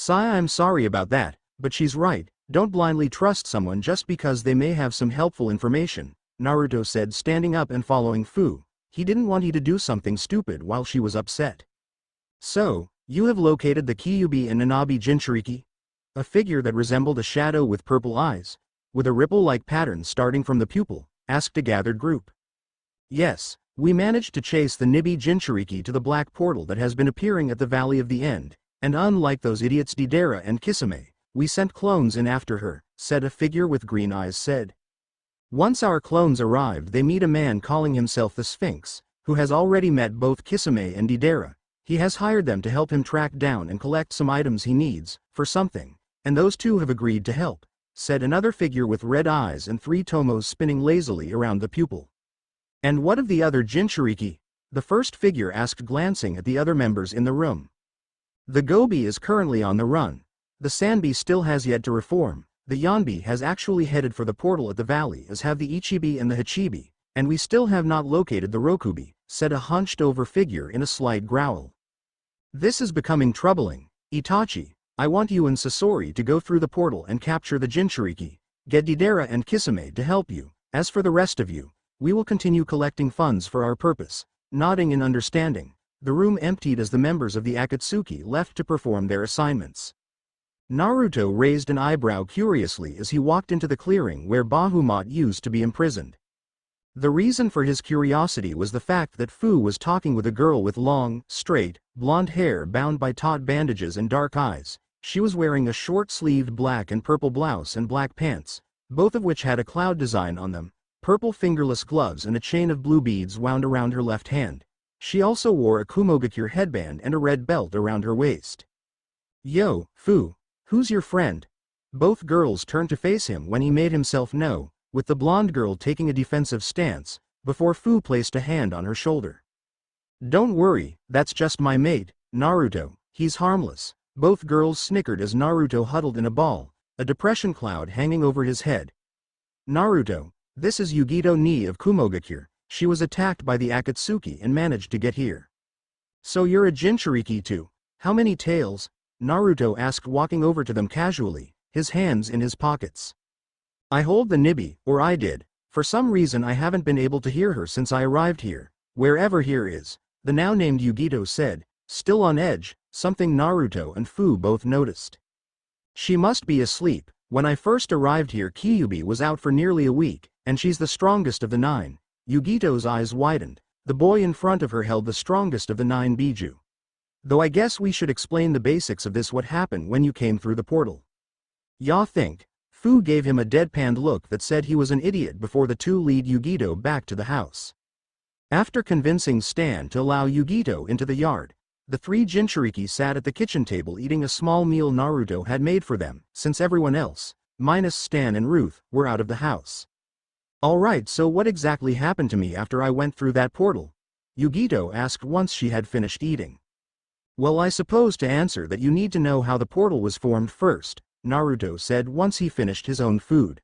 Speaker 1: I'm sorry about that, but she's right, don't blindly trust someone just because they may have some helpful information, Naruto said, standing up and following Fu. He didn't want he to do something stupid while she was upset. So, you have located the Kyuubi and Nanabi Jinchuriki? A figure that resembled a shadow with purple eyes, with a ripple-like pattern starting from the pupil, asked a gathered group. Yes, we managed to chase the Nibi Jinchuriki to the black portal that has been appearing at the Valley of the End, and unlike those idiots Deidara and Kisame, we sent clones in after her, said a figure with green eyes said. Once our clones arrived, they meet a man calling himself the Sphinx, who has already met both Kisame and Deidara. He has hired them to help him track down and collect some items he needs, for something, and those two have agreed to help, said another figure with red eyes and three tomos spinning lazily around the pupil. And what of the other Jinchuriki? The first figure asked, glancing at the other members in the room. The Gobi is currently on the run. The Sanbi still has yet to reform. The Yanbi has actually headed for the portal at the valley, as have the Ichibi and the Hachibi, and we still have not located the Rokubi, said a hunched-over figure in a slight growl. This is becoming troubling. Itachi, I want you and Sasori to go through the portal and capture the Jinchuriki. Get Deidara and Kisame to help you. As for the rest of you, we will continue collecting funds for our purpose. Nodding in understanding, the room emptied as the members of the Akatsuki left to perform their assignments. Naruto raised an eyebrow curiously as he walked into the clearing where Bahamut used to be imprisoned. The reason for his curiosity was the fact that Fu was talking with a girl with long, straight, blonde hair bound by taut bandages and dark eyes. She was wearing a short-sleeved black and purple blouse and black pants, both of which had a cloud design on them, purple fingerless gloves and a chain of blue beads wound around her left hand. She also wore a Kumogakure headband and a red belt around her waist. Yo, Fu. Who's your friend? Both girls turned to face him when he made himself known, with the blonde girl taking a defensive stance, before Fu placed a hand on her shoulder. Don't worry, that's just my mate, Naruto, he's harmless. Both girls snickered as Naruto huddled in a ball, a depression cloud hanging over his head. Naruto, this is Yugito Ni of Kumogakure. She was attacked by the Akatsuki and managed to get here. So you're a Jinchuriki too? How many tails? Naruto asked, walking over to them casually, his hands in his pockets. I hold the Nibi, or I did. For some reason I haven't been able to hear her since I arrived here, wherever here is, the now named Yugito said, still on edge, something Naruto and Fu both noticed. She must be asleep. When I first arrived here Kyuubi was out for nearly a week, and she's the strongest of the 9. Yugito's eyes widened. The boy in front of her held the strongest of the 9 Biju. Though I guess we should explain the basics of this. What happened when you came through the portal? Ya think? Fu gave him a deadpanned look that said he was an idiot before the two lead Yugito back to the house. After convincing Stan to allow Yugito into the yard, the 3 Jinchuriki sat at the kitchen table eating a small meal Naruto had made for them, since everyone else, minus Stan and Ruth, were out of the house. Alright, so what exactly happened to me after I went through that portal? Yugito asked once she had finished eating. Well, I suppose to answer that you need to know how the portal was formed first, Naruto said once he finished his own food.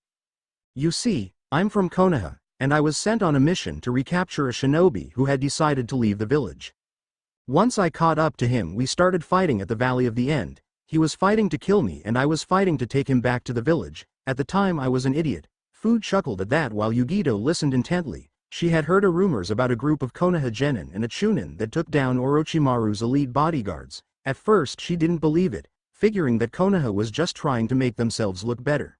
Speaker 1: You see, I'm from Konoha, and I was sent on a mission to recapture a shinobi who had decided to leave the village. Once I caught up to him we started fighting at the Valley of the End. He was fighting to kill me and I was fighting to take him back to the village. At the time I was an idiot. Fu chuckled at that while Yugito listened intently. She had heard rumors about a group of Konoha genin and a chunin that took down Orochimaru's elite bodyguards. At first she didn't believe it, figuring that Konoha was just trying to make themselves look better.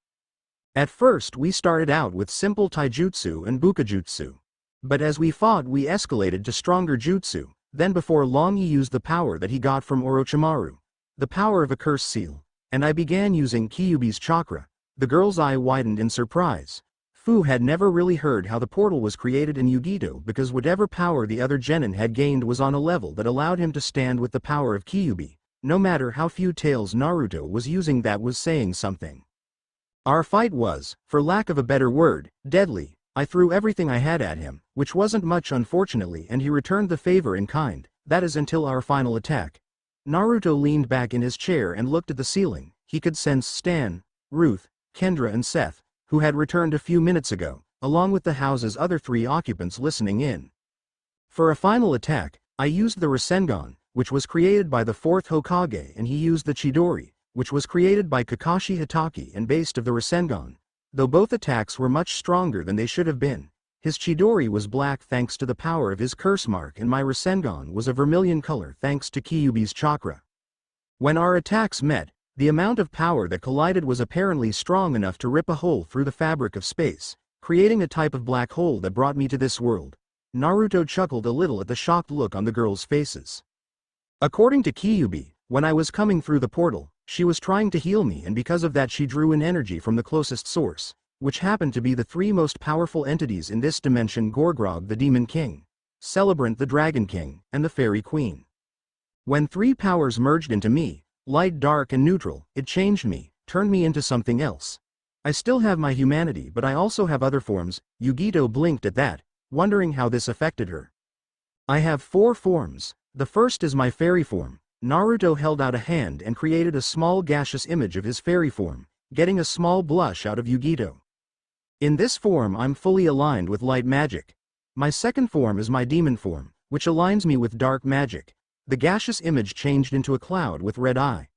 Speaker 1: At first we started out with simple taijutsu and bukajutsu. But as we fought we escalated to stronger jutsu. Then before long he used the power that he got from Orochimaru, the power of a curse seal, and I began using Kyuubi's chakra. The girl's eye widened in surprise. Fu had never really heard how the portal was created in Yugito because whatever power the other genin had gained was on a level that allowed him to stand with the power of Kyuubi. No matter how few tails Naruto was using, that was saying something. Our fight was, for lack of a better word, deadly. I threw everything I had at him, which wasn't much unfortunately, and he returned the favor in kind, that is until our final attack. Naruto leaned back in his chair and looked at the ceiling. He could sense Stan, Ruth, Kendra and Seth, who had returned a few minutes ago, along with the house's other 3 occupants listening in. For a final attack, I used the Rasengan, which was created by the 4th Hokage, and he used the Chidori, which was created by Kakashi Hatake and based of the Rasengan. Though both attacks were much stronger than they should have been. His Chidori was black thanks to the power of his curse mark and my Rasengan was a vermilion color thanks to Kyuubi's chakra. When our attacks met, the amount of power that collided was apparently strong enough to rip a hole through the fabric of space, creating a type of black hole that brought me to this world. Naruto chuckled a little at the shocked look on the girls' faces. According to Kyuubi, when I was coming through the portal, she was trying to heal me and because of that she drew in energy from the closest source, which happened to be the 3 most powerful entities in this dimension: Gorgrog the Demon King, Celebrant the Dragon King, and the Fairy Queen. When 3 powers merged into me, light, dark and neutral, it changed me, turned me into something else. I still have my humanity but I also have other forms. Yugito blinked at that, wondering how this affected her. I have 4 forms. The first is my fairy form. Naruto held out a hand and created a small gaseous image of his fairy form, getting a small blush out of Yugito. In this form I'm fully aligned with light magic. My second form is my demon form, which aligns me with dark magic. The gaseous image changed into a cloud with red eye.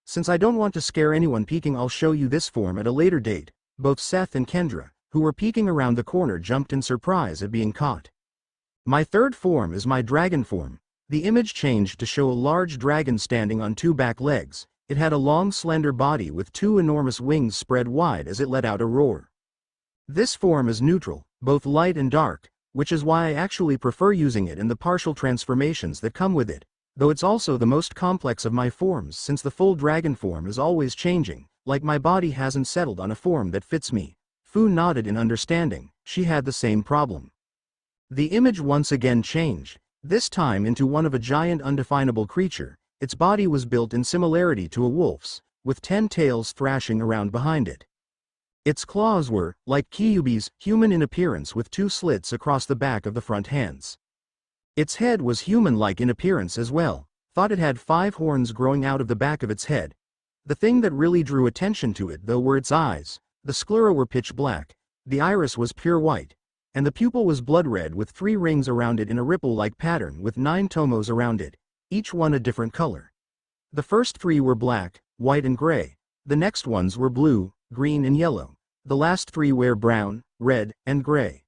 Speaker 1: Since I don't want to scare anyone peeking, I'll show you this form at a later date. Both Seth and Kendra, who were peeking around the corner, jumped in surprise at being caught. My third form is my dragon form. The image changed to show a large dragon standing on 2 back legs. It had a long slender body with 2 enormous wings spread wide as it let out a roar. This form is neutral, both light and dark, which is why I actually prefer using it in the partial transformations that come with it, though it's also the most complex of my forms since the full dragon form is always changing, like my body hasn't settled on a form that fits me. Fu nodded in understanding. She had the same problem. The image once again changed, this time into one of a giant undefinable creature. Its body was built in similarity to a wolf's, with 10 tails thrashing around behind it. Its claws were, like Kyuubi's, human in appearance with 2 slits across the back of the front hands. Its head was human-like in appearance as well, thought it had 5 horns growing out of the back of its head. The thing that really drew attention to it though were its eyes. The sclera were pitch black, the iris was pure white, and the pupil was blood red with 3 rings around it in a ripple-like pattern with 9 tomos around it, each one a different color. The first 3 were black, white and gray, the next ones were blue, green and yellow, the last 3 were brown, red, and gray.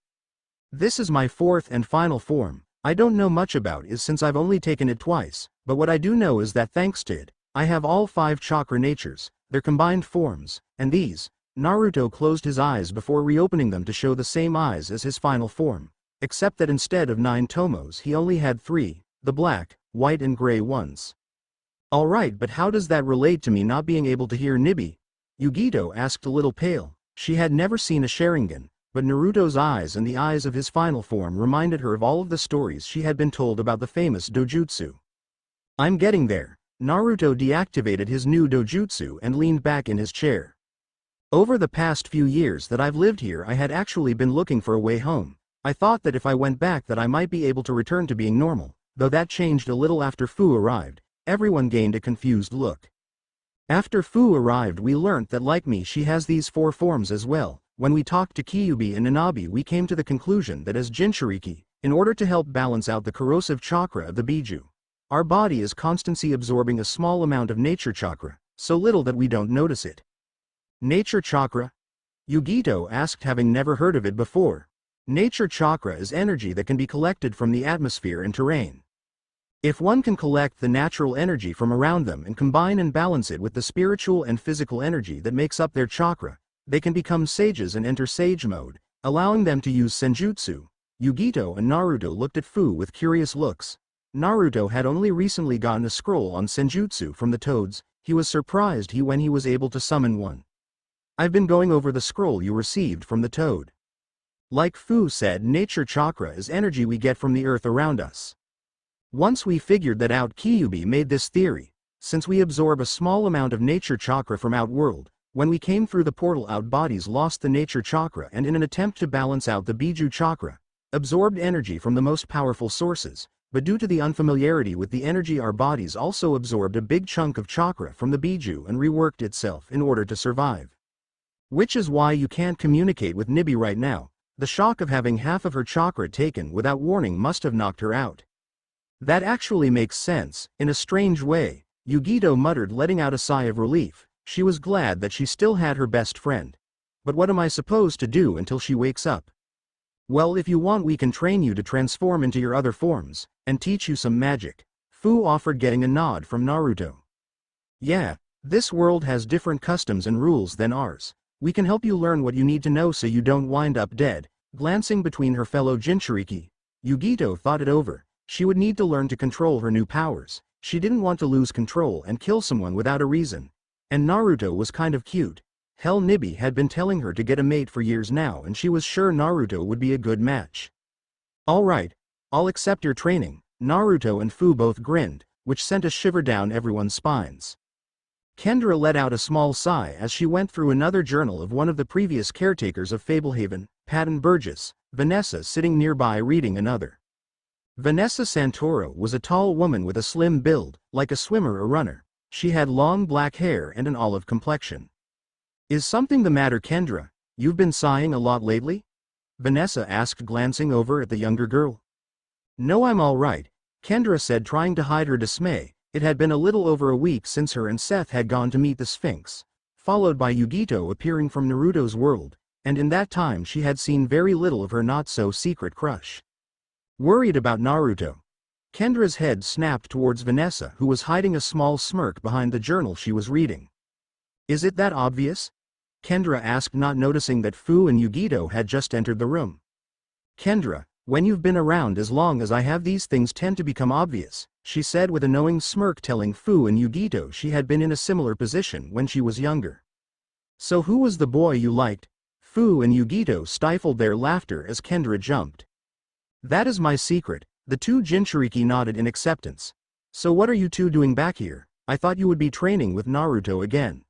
Speaker 1: This is my 4th and final form. I don't know much about it since I've only taken it twice, but what I do know is that thanks to it, I have all 5 chakra natures, their combined forms, and these. Naruto closed his eyes before reopening them to show the same eyes as his final form, except that instead of 9 tomos he only had 3, the black, white and gray ones. Alright, but how does that relate to me not being able to hear Nibi? Yugito asked a little pale. She had never seen a Sharingan, but Naruto's eyes and the eyes of his final form reminded her of all of the stories she had been told about the famous dojutsu. I'm getting there. Naruto deactivated his new dojutsu and leaned back in his chair. Over the past few years that I've lived here I had actually been looking for a way home. I thought that if I went back that I might be able to return to being normal, though that changed a little after Fu arrived. Everyone gained a confused look. After Fu arrived we learnt that like me she has these 4 forms as well. When we talked to Kyuubi and Nanabi we came to the conclusion that as Jinchuriki, in order to help balance out the corrosive chakra of the Biju, our body is constantly absorbing a small amount of nature chakra, so little that we don't notice it. Nature chakra? Yugito asked, having never heard of it before. Nature chakra is energy that can be collected from the atmosphere and terrain. If one can collect the natural energy from around them and combine and balance it with the spiritual and physical energy that makes up their chakra, they can become sages and enter sage mode, allowing them to use senjutsu. Yugito and Naruto looked at Fu with curious looks. Naruto had only recently gotten a scroll on senjutsu from the toads. He was surprised when he was able to summon one. I've been going over the scroll you received from the toad. Like Fu said, nature chakra is energy we get from the earth around us. Once we figured that out, Kyuubi made this theory. Since we absorb a small amount of nature chakra from outworld, when we came through the portal our bodies lost the nature chakra and in an attempt to balance out the Biju chakra, absorbed energy from the most powerful sources, but due to the unfamiliarity with the energy our bodies also absorbed a big chunk of chakra from the Biju and reworked itself in order to survive. Which is why you can't communicate with Nibi right now. The shock of having half of her chakra taken without warning must have knocked her out. That actually makes sense, in a strange way, Yugito muttered, letting out a sigh of relief. She was glad that she still had her best friend. But what am I supposed to do until she wakes up? Well, if you want we can train you to transform into your other forms, and teach you some magic. Fu offered, getting a nod from Naruto. Yeah, this world has different customs and rules than ours. We can help you learn what you need to know so you don't wind up dead. Glancing between her fellow Jinchuriki, Yugito thought it over. She would need to learn to control her new powers. She didn't want to lose control and kill someone without a reason. And Naruto was kind of cute. Hell, Nibi had been telling her to get a mate for years now and she was sure Naruto would be a good match. Alright, I'll accept your training. Naruto and Fu both grinned, which sent a shiver down everyone's spines. Kendra let out a small sigh as she went through another journal of one of the previous caretakers of Fablehaven, Patton Burgess, Vanessa sitting nearby reading another. Vanessa Santoro was a tall woman with a slim build, like a swimmer or runner. She had long black hair and an olive complexion. Is something the matter, Kendra? You've been sighing a lot lately? Vanessa asked, glancing over at the younger girl. No, I'm all right, Kendra said, trying to hide her dismay. It had been a little over a week since her and Seth had gone to meet the Sphinx, followed by Yugito appearing from Naruto's world, and in that time she had seen very little of her not-so-secret crush. Worried about Naruto. Kendra's head snapped towards Vanessa, who was hiding a small smirk behind the journal she was reading. Is it that obvious? Kendra asked, not noticing that Fu and Yugito had just entered the room. Kendra, when you've been around as long as I have, these things tend to become obvious, she said with a knowing smirk, telling Fu and Yugito she had been in a similar position when she was younger. So who was the boy you liked? Fu and Yugito stifled their laughter as Kendra jumped. That is my secret. The two Jinchuriki nodded in acceptance. So what are you two doing back here? I thought you would be training with Naruto again.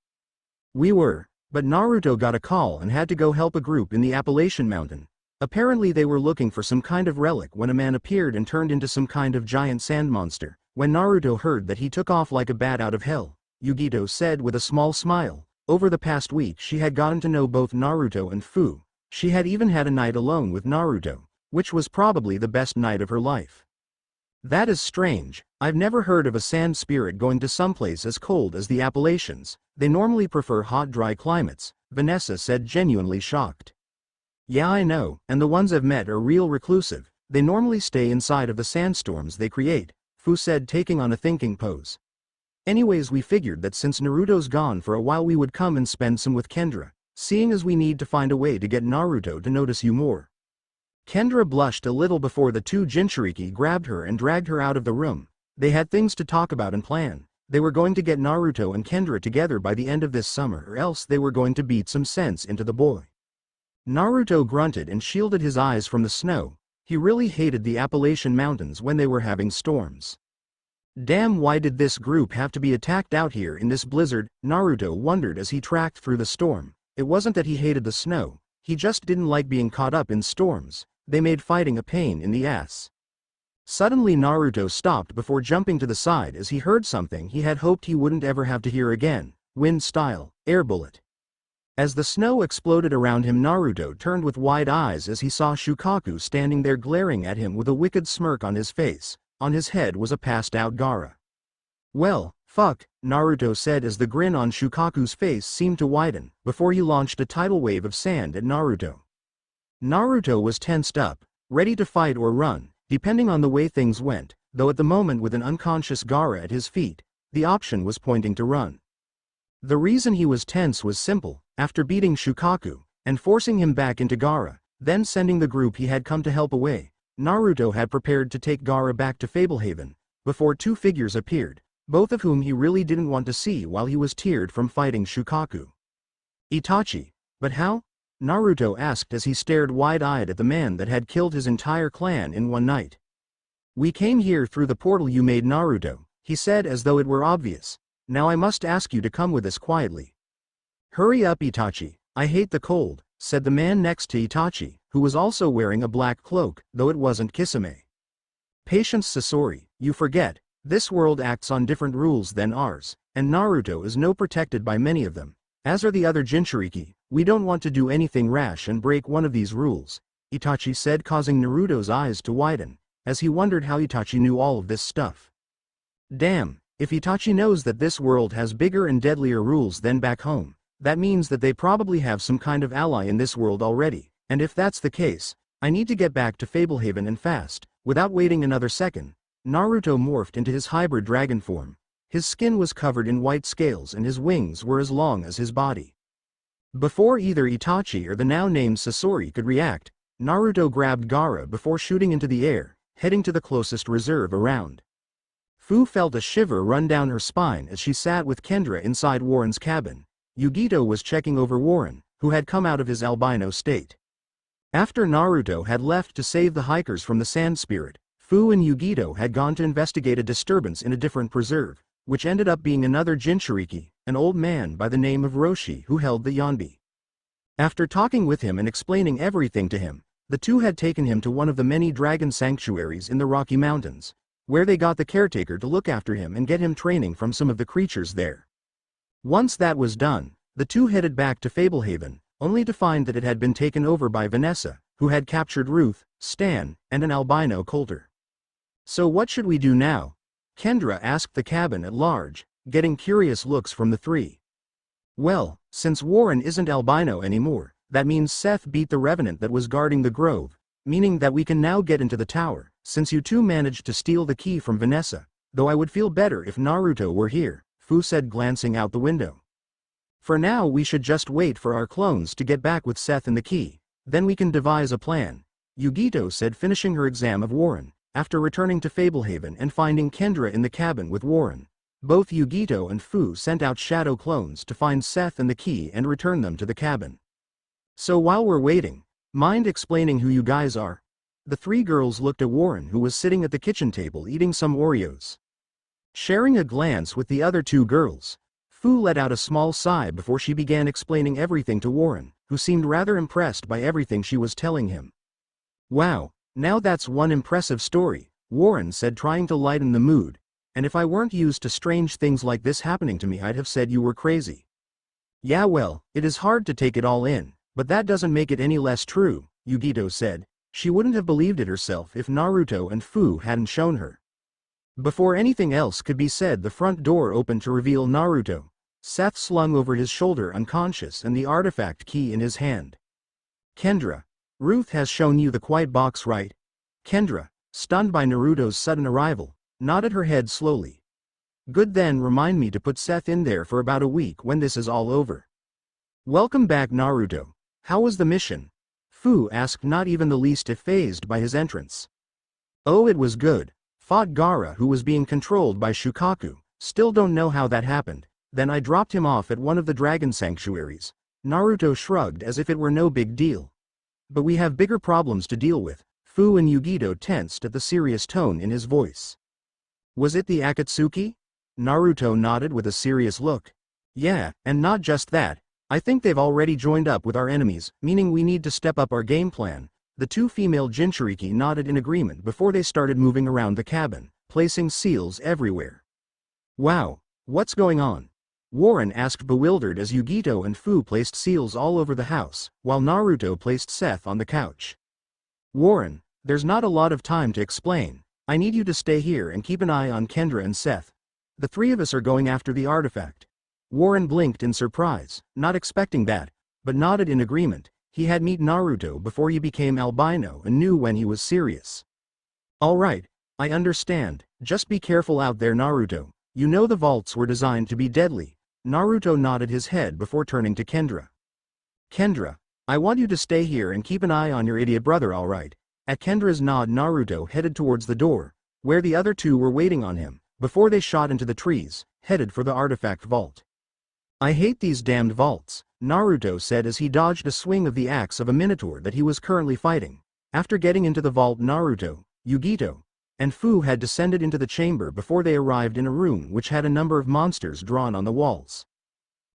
Speaker 1: We were, but Naruto got a call and had to go help a group in the Appalachian Mountain. Apparently they were looking for some kind of relic when a man appeared and turned into some kind of giant sand monster. When Naruto heard that, he took off like a bat out of hell, Yugito said with a small smile. Over the past week she had gotten to know both Naruto and Fu. She had even had a night alone with Naruto, which was probably the best night of her life. That is strange. I've never heard of a sand spirit going to someplace as cold as the Appalachians. They normally prefer hot, dry climates, Vanessa said, genuinely shocked. Yeah, I know, and the ones I've met are real reclusive. They normally stay inside of the sandstorms they create, Fu said, taking on a thinking pose. Anyways, we figured that since Naruto's gone for a while we would come and spend some with Kendra, seeing as we need to find a way to get Naruto to notice you more. Kendra blushed a little before the two Jinchuriki grabbed her and dragged her out of the room. They had things to talk about and plan. They were going to get Naruto and Kendra together by the end of this summer, or else they were going to beat some sense into the boy. Naruto grunted and shielded his eyes from the snow. He really hated the Appalachian Mountains when they were having storms. Damn, why did this group have to be attacked out here in this blizzard? Naruto wondered as he tracked through the storm. It wasn't that he hated the snow, he just didn't like being caught up in storms. They made fighting a pain in the ass. Suddenly Naruto stopped before jumping to the side as he heard something he had hoped he wouldn't ever have to hear again. Wind-style, air bullet. As the snow exploded around him, Naruto turned with wide eyes as he saw Shukaku standing there glaring at him with a wicked smirk on his face. On his head was a passed-out Gaara. Well, fuck, Naruto said as the grin on Shukaku's face seemed to widen, before he launched a tidal wave of sand at Naruto. Naruto was tensed up, ready to fight or run, depending on the way things went, though at the moment with an unconscious Gaara at his feet, the option was pointing to run. The reason he was tense was simple. After beating Shukaku, and forcing him back into Gaara, then sending the group he had come to help away, Naruto had prepared to take Gaara back to Fablehaven, before two figures appeared, both of whom he really didn't want to see while he was teared from fighting Shukaku. Itachi. But how? Naruto asked as he stared wide-eyed at the man that had killed his entire clan in one night. We came here through the portal you made, Naruto, he said as though it were obvious. Now I must ask you to come with us quietly. Hurry up, Itachi, I hate the cold, said the man next to Itachi, who was also wearing a black cloak, though it wasn't Kisame. Patience, Sasori, you forget, this world acts on different rules than ours, and Naruto is no protected by many of them, as are the other Jinchuriki. We don't want to do anything rash and break one of these rules, Itachi said, causing Naruto's eyes to widen, as he wondered how Itachi knew all of this stuff. Damn, if Itachi knows that this world has bigger and deadlier rules than back home, that means that they probably have some kind of ally in this world already, and if that's the case, I need to get back to Fablehaven and fast. Without waiting another second, Naruto morphed into his hybrid dragon form. His skin was covered in white scales and his wings were as long as his body. Before either Itachi or the now-named Sasori could react, Naruto grabbed Gaara before shooting into the air, heading to the closest reserve around. Fu felt a shiver run down her spine as she sat with Kendra inside Warren's cabin. Yugito was checking over Warren, who had come out of his albino state. After Naruto had left to save the hikers from the sand spirit, Fu and Yugito had gone to investigate a disturbance in a different preserve, which ended up being another Jinchuriki, an old man by the name of Roshi who held the Yonbi. After talking with him and explaining everything to him, the two had taken him to one of the many dragon sanctuaries in the Rocky Mountains, where they got the caretaker to look after him and get him training from some of the creatures there. Once that was done, the two headed back to Fablehaven, only to find that it had been taken over by Vanessa, who had captured Ruth, Stan, and an albino Coulter. So what should we do now? Kendra asked the cabin at large, getting curious looks from the three. Well, since Warren isn't albino anymore, that means Seth beat the revenant that was guarding the grove, meaning that we can now get into the tower, since you two managed to steal the key from Vanessa, though I would feel better if Naruto were here, Fu said, glancing out the window. For now we should just wait for our clones to get back with Seth and the key, then we can devise a plan, Yugito said, finishing her exam of Warren, after returning to Fablehaven and finding Kendra in the cabin with Warren. Both Yugito and Fu sent out shadow clones to find Seth and the key and return them to the cabin. So while we're waiting, mind explaining who you guys are? The three girls looked at Warren, who was sitting at the kitchen table eating some Oreos. Sharing a glance with the other two girls, Fu let out a small sigh before she began explaining everything to Warren, who seemed rather impressed by everything she was telling him. Wow, now that's one impressive story, Warren said, trying to lighten the mood. and if I weren't used to strange things like this happening to me I'd have said you were crazy. Yeah well, it is hard to take it all in, but that doesn't make it any less true, Yugito said. She wouldn't have believed it herself if Naruto and Fu hadn't shown her. Before anything else could be said the front door opened to reveal Naruto, Seth slung over his shoulder unconscious and the artifact key in his hand. Kendra, Ruth has shown you the quiet box right? Kendra, stunned by Naruto's sudden arrival, nodded her head slowly. Good then remind me to put Seth in there for about a week when this is all over. Welcome back Naruto. How was the mission? Fu asked not even the least fazed by his entrance. Oh it was good. Fought Gaara who was being controlled by Shukaku, still don't know how that happened, then I dropped him off at one of the dragon sanctuaries. Naruto shrugged as if it were no big deal. But we have bigger problems to deal with. Fu and Yugito tensed at the serious tone in his voice. Was it the Akatsuki? Naruto nodded with a serious look. Yeah, and not just that, I think they've already joined up with our enemies, meaning we need to step up our game plan. The two female Jinchuriki nodded in agreement before they started moving around the cabin, placing seals everywhere. Wow, what's going on? Warren asked bewildered as Yugito and Fu placed seals all over the house, while Naruto placed Seth on the couch. Warren, there's not a lot of time to explain. I need you to stay here and keep an eye on Kendra and Seth. The three of us are going after the artifact. Warren blinked in surprise, not expecting that, but nodded in agreement. He had met Naruto before he became albino and knew when he was serious. Alright, I understand, just be careful out there Naruto. You know the vaults were designed to be deadly. Naruto nodded his head before turning to Kendra. Kendra, I want you to stay here and keep an eye on your idiot brother alright. At Kendra's nod Naruto headed towards the door, where the other two were waiting on him, before they shot into the trees, headed for the artifact vault. I hate these damned vaults, Naruto said as he dodged a swing of the axe of a minotaur that he was currently fighting. After getting into the vault Naruto, Yugito, and Fu had descended into the chamber before they arrived in a room which had a number of monsters drawn on the walls.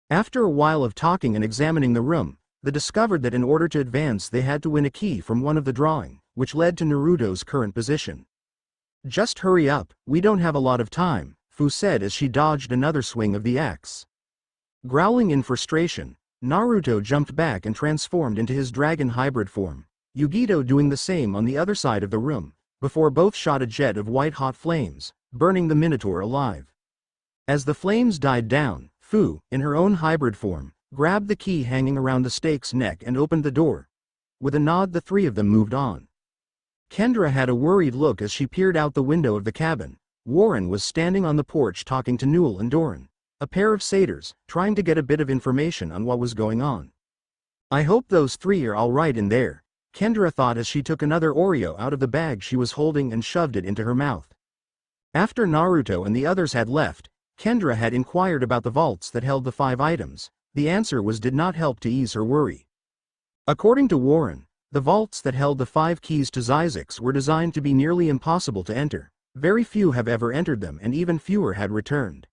Speaker 1: After a while of talking and examining the room, they discovered that in order to advance they had to win a key from one of the drawing, which led to Naruto's current position. Just hurry up, we don't have a lot of time, Fu said as she dodged another swing of the axe. Growling in frustration, Naruto jumped back and transformed into his dragon hybrid form, Yugito doing the same on the other side of the room, before both shot a jet of white-hot flames, burning the minotaur alive. As the flames died down, Fu, in her own hybrid form, grabbed the key hanging around the snake's neck and opened the door. With a nod the three of them moved on. Kendra had a worried look as she peered out the window of the cabin. Warren was standing on the porch talking to Newell and Doran, a pair of satyrs, trying to get a bit of information on what was going on. I hope those three are all right in there, Kendra thought as she took another Oreo out of the bag she was holding and shoved it into her mouth. After Naruto and the others had left, Kendra had inquired about the vaults that held the 5 items. The answer did not help to ease her worry. According to Warren, the vaults that held the 5 keys to Zyzix were designed to be nearly impossible to enter. Very few have ever entered them and even fewer had returned.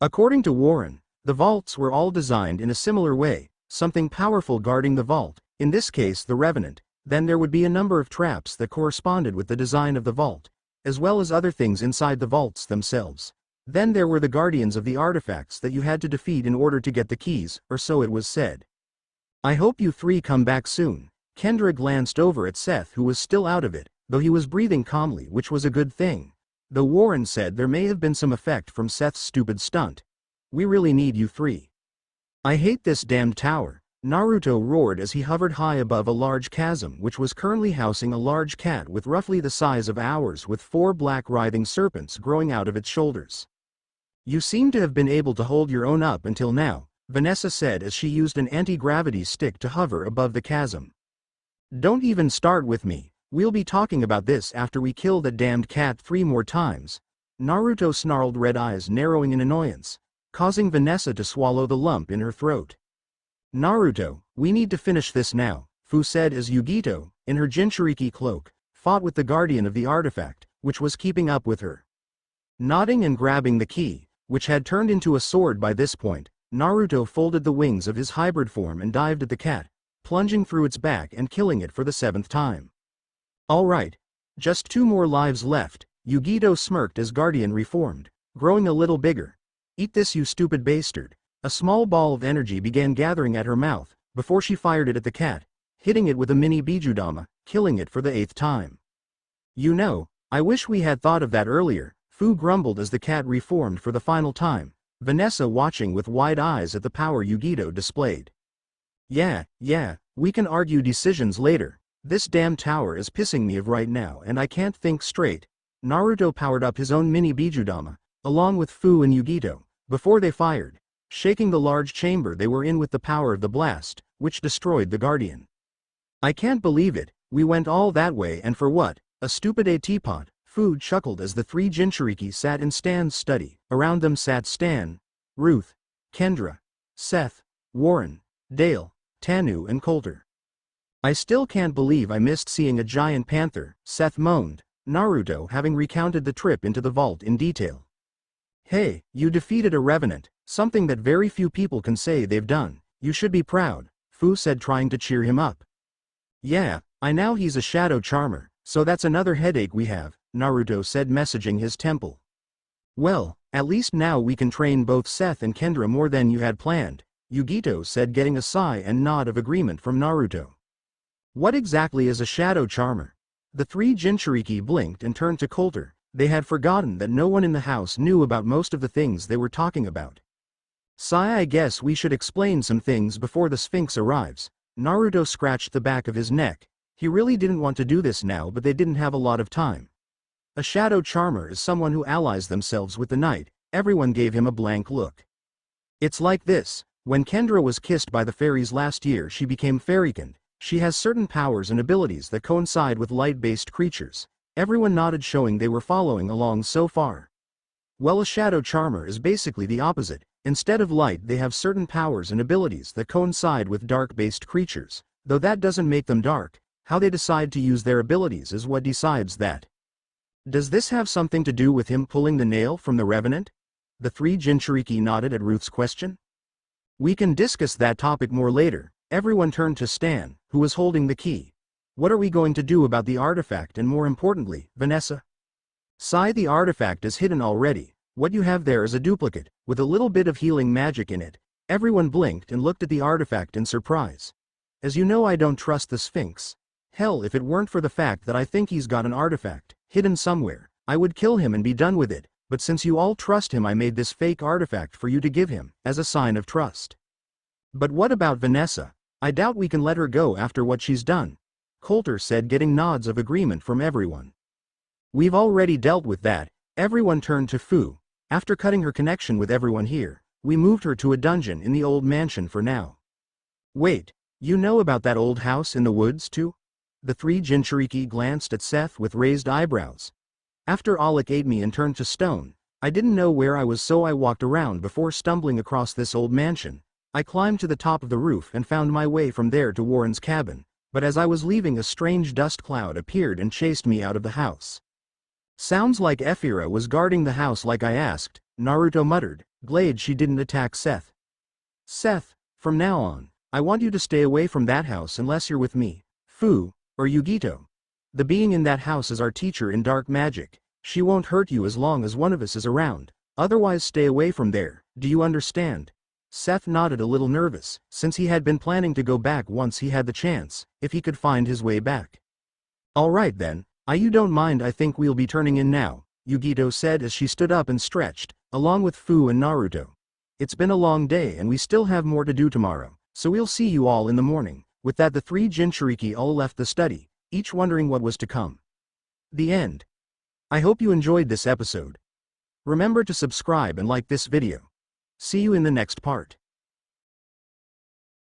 Speaker 1: According to Warren, the vaults were all designed in a similar way, something powerful guarding the vault, in this case the Revenant. Then there would be a number of traps that corresponded with the design of the vault, as well as other things inside the vaults themselves. Then there were the guardians of the artifacts that you had to defeat in order to get the keys, or so it was said. I hope you three come back soon. Kendra glanced over at Seth who was still out of it, though he was breathing calmly, which was a good thing. Though Warren said there may have been some effect from Seth's stupid stunt. We really need you three. I hate this damned tower, Naruto roared as he hovered high above a large chasm which was currently housing a large cat with roughly the size of ours with 4 black writhing serpents growing out of its shoulders. You seem to have been able to hold your own up until now, Vanessa said as she used an anti-gravity stick to hover above the chasm. Don't even start with me, we'll be talking about this after we kill that damned cat 3 more times. Naruto snarled, red eyes narrowing in annoyance, causing Vanessa to swallow the lump in her throat. Naruto, we need to finish this now, Fu said as Yugito, in her Jinchuriki cloak, fought with the guardian of the artifact, which was keeping up with her. Nodding and grabbing the key, which had turned into a sword by this point, Naruto folded the wings of his hybrid form and dived at the cat, plunging through its back and killing it for the 7th time. Alright. Just 2 more lives left, Yugito smirked as Guardian reformed, growing a little bigger. Eat this, you stupid bastard. A small ball of energy began gathering at her mouth, before she fired it at the cat, hitting it with a mini Bijudama, killing it for the 8th time. You know, I wish we had thought of that earlier, Fu grumbled as the cat reformed for the final time, Vanessa watching with wide eyes at the power Yugito displayed. Yeah, we can argue decisions later. This damn tower is pissing me off right now and I can't think straight. Naruto powered up his own mini Bijudama, along with Fu and Yugito, before they fired, shaking the large chamber they were in with the power of the blast, which destroyed the Guardian. I can't believe it, we went all that way and for what? A stupid teapot. Fu chuckled as the 3 Jinchuriki sat in Stan's study. Around them sat Stan, Ruth, Kendra, Seth, Warren, Dale, Tanu and Coulter. I still can't believe I missed seeing a giant panther, Seth moaned, Naruto having recounted the trip into the vault in detail. Hey, you defeated a revenant, something that very few people can say they've done. You should be proud, Fu said, trying to cheer him up. Yeah, I know he's a shadow charmer, so that's another headache we have, Naruto said, messaging his temple. Well, at least now we can train both Seth and Kendra more than you had planned, Yugito said, getting a sigh and nod of agreement from Naruto. What exactly is a shadow charmer? The 3 Jinchuriki blinked and turned to Coulter. They had forgotten that no one in the house knew about most of the things they were talking about. I guess we should explain some things before the Sphinx arrives. Naruto scratched the back of his neck. He really didn't want to do this now, but they didn't have a lot of time. A shadow charmer is someone who allies themselves with the night. Everyone gave him a blank look. It's like this. When Kendra was kissed by the fairies last year, she became fairykind. She has certain powers and abilities that coincide with light-based creatures. Everyone nodded, showing they were following along so far. Well, a shadow charmer is basically the opposite. Instead of light, they have certain powers and abilities that coincide with dark-based creatures, though that doesn't make them dark. How they decide to use their abilities is what decides that. Does this have something to do with him pulling the nail from the revenant? The 3 Jinchuriki nodded at Ruth's question. We can discuss that topic more later. Everyone turned to Stan, who was holding the key. What are we going to do about the artifact, and more importantly, Vanessa? The artifact is hidden already. What you have there is a duplicate, with a little bit of healing magic in it. Everyone blinked and looked at the artifact in surprise. As you know, I don't trust the Sphinx. Hell, if it weren't for the fact that I think he's got an artifact hidden somewhere, I would kill him and be done with it, but since you all trust him, I made this fake artifact for you to give him, as a sign of trust. But what about Vanessa? I doubt we can let her go after what she's done, Coulter said, getting nods of agreement from everyone. We've already dealt with that. Everyone turned to Fu. After cutting her connection with everyone here, we moved her to a dungeon in the old mansion for now. Wait, you know about that old house in the woods too? The 3 Jinchuriki glanced at Seth with raised eyebrows. After Alec ate me and turned to stone, I didn't know where I was, so I walked around before stumbling across this old mansion. I climbed to the top of the roof and found my way from there to Warren's cabin, but as I was leaving, a strange dust cloud appeared and chased me out of the house. Sounds like Ephira was guarding the house like I asked, Naruto muttered, glad she didn't attack Seth. Seth, from now on, I want you to stay away from that house unless you're with me, Fu, or Yugito. The being in that house is our teacher in dark magic. She won't hurt you as long as one of us is around. Otherwise, stay away from there. Do you understand? Seth nodded, a little nervous, since he had been planning to go back once he had the chance, if he could find his way back. All right then, you don't mind? I think we'll be turning in now, Yugito said as she stood up and stretched, along with Fu and Naruto. It's been a long day and we still have more to do tomorrow, so we'll see you all in the morning. With that, the 3 Jinchuriki all left the study, each wondering what was to come. The end. I hope you enjoyed this episode. Remember to subscribe and like this video. See you in the next part.